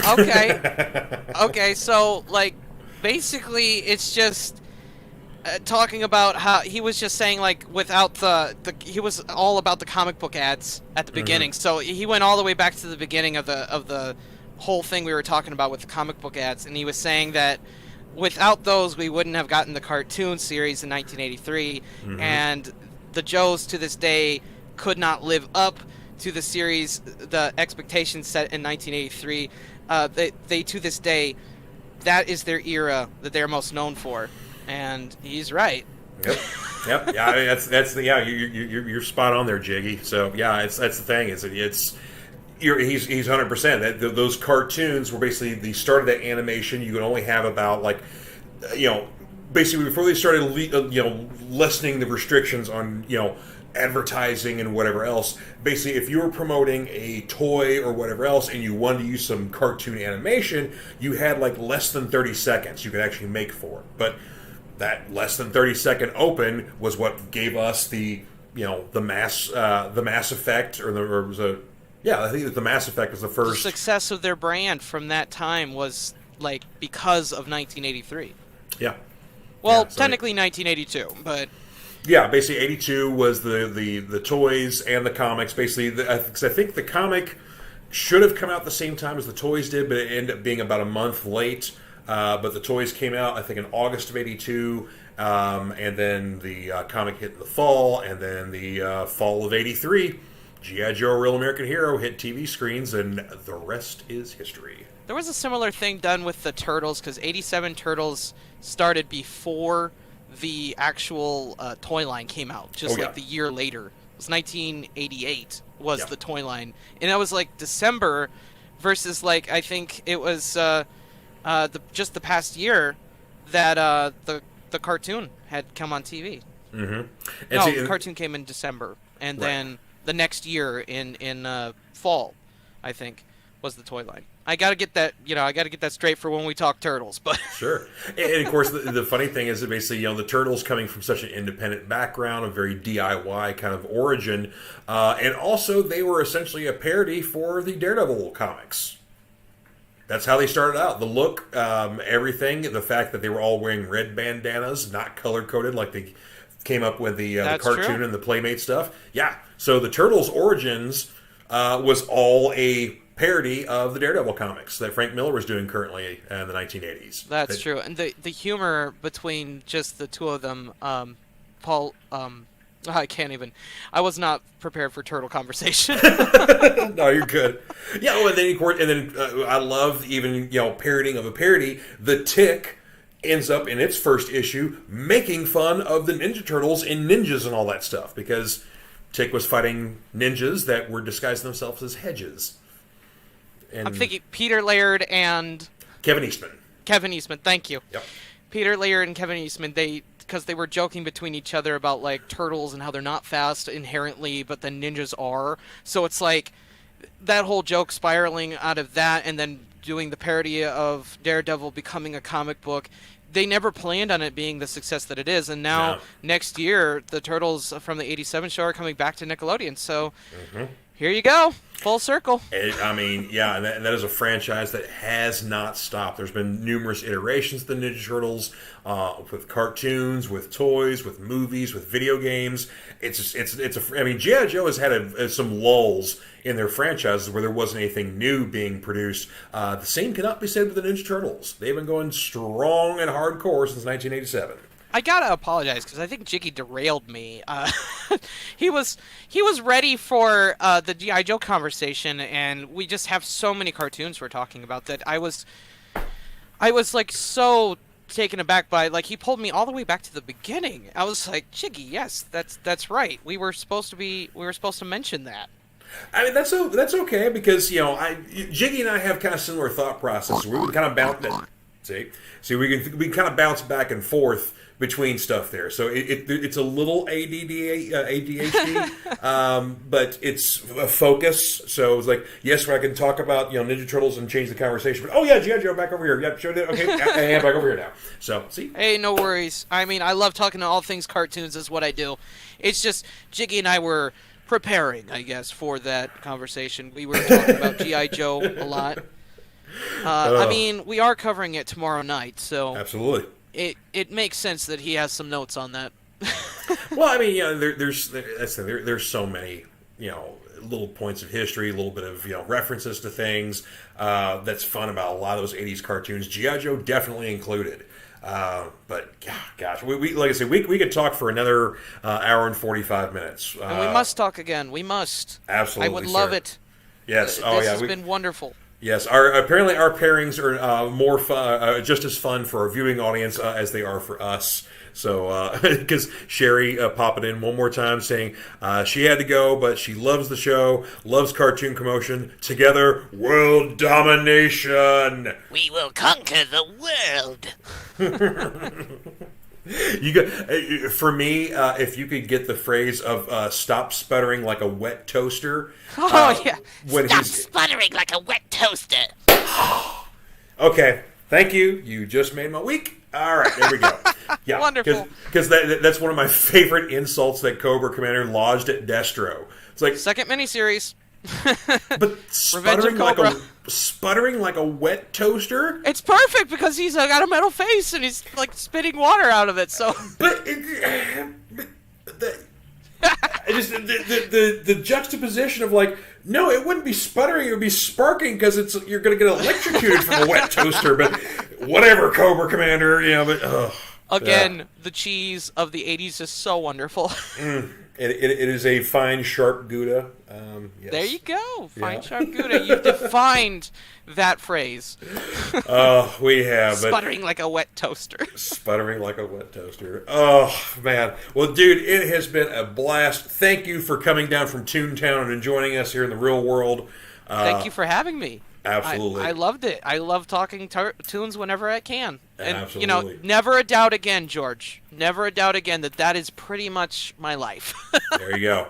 Speaker 2: Okay. Okay, so, basically, it's just talking about how he was just saying, without he was all about the comic book ads at the beginning. So he went all the way back to the beginning of the whole thing we were talking about with the comic book ads, and he was saying that without those, we wouldn't have gotten the cartoon series in 1983, and the Joes to this day could not live up to the series, the expectations set in 1983. They to this day, that is their era that they're most known for, and he's right.
Speaker 1: Yep. Yeah. I mean, that's the you're spot on there, Jiggy. So yeah, that's the thing. He's 100%. That those cartoons were basically the start of that animation. You could only have about basically before they started lessening the restrictions on advertising and whatever else. Basically, if you were promoting a toy or whatever else and you wanted to use some cartoon animation, you had less than 30 seconds you could actually make for it. But that less than 30-second open was what gave us the Mass Effect, I think that the Mass Effect was the first.
Speaker 2: The success of their brand from that time was because of 1983.
Speaker 1: Yeah.
Speaker 2: Well, technically 1982, but.
Speaker 1: Yeah, basically 82 was the toys and the comics. Basically, I think the comic should have come out the same time as the toys did, but it ended up being about a month late. But the toys came out, I think, in August of 82, and then the comic hit in the fall, and then the fall of 83, G.I. Joe, Real American Hero hit TV screens, and the rest is history.
Speaker 2: There was a similar thing done with the Turtles, because 87 Turtles started before the actual toy line came out, the year later. It was 1988 was the toy line, and that was December versus I think it was just the past year that the cartoon had come on TV. The cartoon came in December, and then the next year in fall, I think, was the toy line. I got to get that, I got to get that straight for when we talk Turtles. But
Speaker 1: sure. And of course, the funny thing is that basically, the Turtles coming from such an independent background, a very DIY kind of origin, and also they were essentially a parody for the Daredevil comics. That's how they started out. The look, everything, the fact that they were all wearing red bandanas, not color-coded like they came up with the cartoon and the Playmate stuff. Yeah. So the Turtles' origins was all a parody of the Daredevil comics that Frank Miller was doing currently in the 1980s.
Speaker 2: That's true. And the humor between just the two of them, Paul... I can't even. I was not prepared for turtle conversation.
Speaker 1: No, you're good. Yeah, and then I love even parodying of a parody. The Tick ends up in its first issue making fun of the Ninja Turtles and ninjas and all that stuff because Tick was fighting ninjas that were disguising themselves as hedges. And
Speaker 2: I'm thinking Peter Laird and
Speaker 1: Kevin Eastman.
Speaker 2: Kevin Eastman, thank you.
Speaker 1: Yep.
Speaker 2: Peter Laird and Kevin Eastman, because they were joking between each other about turtles and how they're not fast inherently, but the ninjas are. So it's that whole joke spiraling out of that, and then doing the parody of Daredevil becoming a comic book. They never planned on it being the success that it is, and now next year the Turtles from the '87 show are coming back to Nickelodeon. So here you go, full circle.
Speaker 1: And that is a franchise that has not stopped. There's been numerous iterations of the Ninja Turtles, with cartoons, with toys, with movies, with video games. G.I. Joe has had some lulls in their franchises where there wasn't anything new being produced. The same cannot be said with the Ninja Turtles. They've been going strong and hardcore since 1987.
Speaker 2: I gotta apologize because I think Jiggy derailed me. He was ready for the G.I. Joe conversation, and we just have so many cartoons we're talking about that I was like so taken aback by, like, he pulled me all the way back to the beginning. I was like, Jiggy, yes, that's right. We were supposed to mention that.
Speaker 1: I mean, that's okay because Jiggy and I have kind of similar thought processes. We can kind of bounce. See, we can kind of bounce back and forth between stuff there. So it's a little ADHD, but it's a focus. So it's like, yes, I can talk about Ninja Turtles and change the conversation. But yeah, G.I. Joe, back over here. Yep, show that. Okay, back over here now. So see.
Speaker 2: Hey, no worries. I mean, I love talking to all things cartoons. Is what I do. It's just Jiggy and I were preparing, I guess, for that conversation. We were talking about G.I. Joe a lot. I mean, we are covering it tomorrow night, so
Speaker 1: absolutely.
Speaker 2: It makes sense that he has some notes on that.
Speaker 1: Well, I mean, there's so many little points of history, a little bit of references to things that's fun about a lot of those '80s cartoons. G.I. Joe definitely included. But gosh, we like I said, we could talk for another hour and 45 minutes.
Speaker 2: And we must talk again. We must.
Speaker 1: Absolutely,
Speaker 2: I would love it.
Speaker 1: Yes.
Speaker 2: This has been wonderful.
Speaker 1: Yes, apparently our pairings are more fun, just as fun for our viewing audience as they are for us. So, because Sherry popping in one more time saying she had to go, but she loves the show, loves Cartoon Commotion. Together, world domination.
Speaker 4: We will conquer the world.
Speaker 1: You got, for me, if you could get the phrase of "stop sputtering like a wet toaster."
Speaker 2: Yeah.
Speaker 4: Stop sputtering like a wet toaster.
Speaker 1: Okay, thank you. You just made my week. All right, there we go. Yeah,
Speaker 2: wonderful.
Speaker 1: Because that's one of my favorite insults that Cobra Commander lodged at Destro. It's like
Speaker 2: second miniseries.
Speaker 1: But sputtering like a wet toaster.
Speaker 2: It's perfect because he's got a metal face and he's like spitting water out of it. So,
Speaker 1: the juxtaposition of like, no, it wouldn't be sputtering; it would be sparking because you're going to get electrocuted from a wet toaster. But whatever, Cobra Commander, But
Speaker 2: again, the cheese of the '80s is so wonderful.
Speaker 1: It is a fine, sharp Gouda. Yes.
Speaker 2: There you go. Fine, sharp Gouda. You've defined that phrase.
Speaker 1: We have.
Speaker 2: Sputtering like a wet toaster.
Speaker 1: Sputtering like a wet toaster. Oh, man. Well, dude, it has been a blast. Thank you for coming down from Toontown and joining us here in the real world.
Speaker 2: Thank you for having me.
Speaker 1: Absolutely.
Speaker 2: I loved it. I love talking tunes whenever I can. And,
Speaker 1: absolutely.
Speaker 2: Never a doubt again, George. Never a doubt again that is pretty much my life.
Speaker 1: There you go.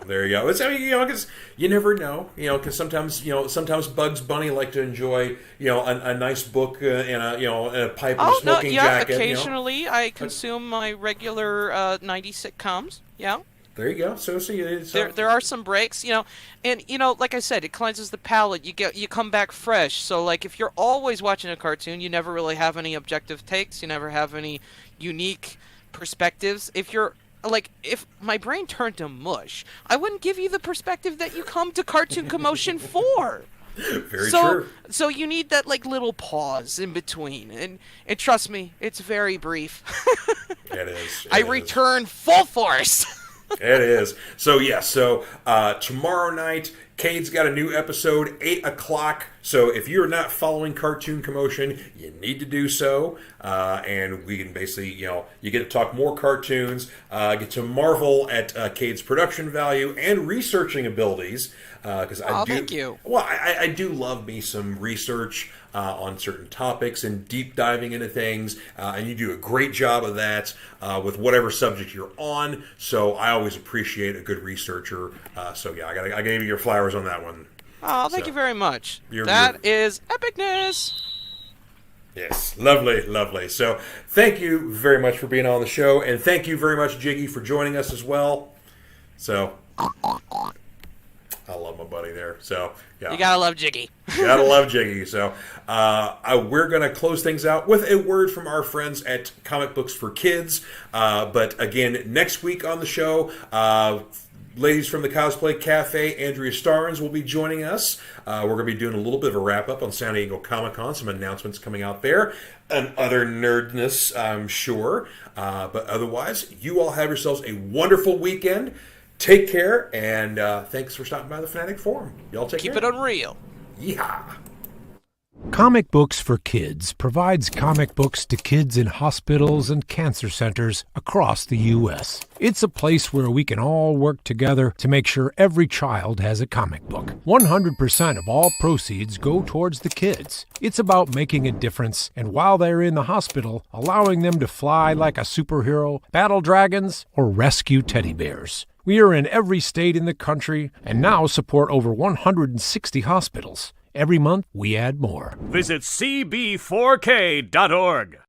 Speaker 1: It's, I mean, because you never know, because sometimes Bugs Bunny like to enjoy, a nice book and a pipe and a smoking jacket.
Speaker 2: Occasionally I consume my regular 90s sitcoms. Yeah.
Speaker 1: There you go. So see,
Speaker 2: there are some breaks, and like I said, it cleanses the palate. You come back fresh. So like if you're always watching a cartoon, you never really have any objective takes. You never have any unique perspectives. If my brain turned to mush, I wouldn't give you the perspective that you come to Cartoon Commotion for.
Speaker 1: Very true.
Speaker 2: So you need that like little pause in between, and trust me, it's very brief.
Speaker 1: It is.
Speaker 2: I return full force.
Speaker 1: It is. So, tomorrow night, Cade's got a new episode, 8 o'clock. So, if you're not following Cartoon Commotion, you need to do so. And we can basically, you get to talk more cartoons, get to marvel at Cade's production value and researching abilities.
Speaker 2: Thank you.
Speaker 1: Well, I do love me some research on certain topics and deep diving into things, and you do a great job of that with whatever subject you're on. So I always appreciate a good researcher. I gave you your flowers on that one.
Speaker 2: Oh, thank you very much. That is epicness.
Speaker 1: Yes, lovely. So thank you very much for being on the show, and thank you very much, Jiggy, for joining us as well. So I love my buddy there. So yeah,
Speaker 2: you gotta love Jiggy.
Speaker 1: Gotta love Jiggy. So we're gonna close things out with a word from our friends at Comic Books for Kids. But again, next week on the show, ladies from the Cosplay Cafe, Andrea Starnes, will be joining us. We're going to be doing a little bit of a wrap-up on San Diego Comic-Con, some announcements coming out there, and other nerdness, I'm sure. But otherwise, you all have yourselves a wonderful weekend. Take care, and thanks for stopping by the Fanatic Forum. Y'all take care.
Speaker 2: Keep it unreal.
Speaker 1: Yeah.
Speaker 5: Comic Books for Kids provides comic books to kids in hospitals and cancer centers across the U.S. It's a place where we can all work together to make sure every child has a comic book. 100% of all proceeds go towards the kids. It's about making a difference, and while they're in the hospital, allowing them to fly like a superhero, battle dragons, or rescue teddy bears. We are in every state in the country and now support over 160 hospitals. Every month, we add more.
Speaker 6: Visit cb4k.org.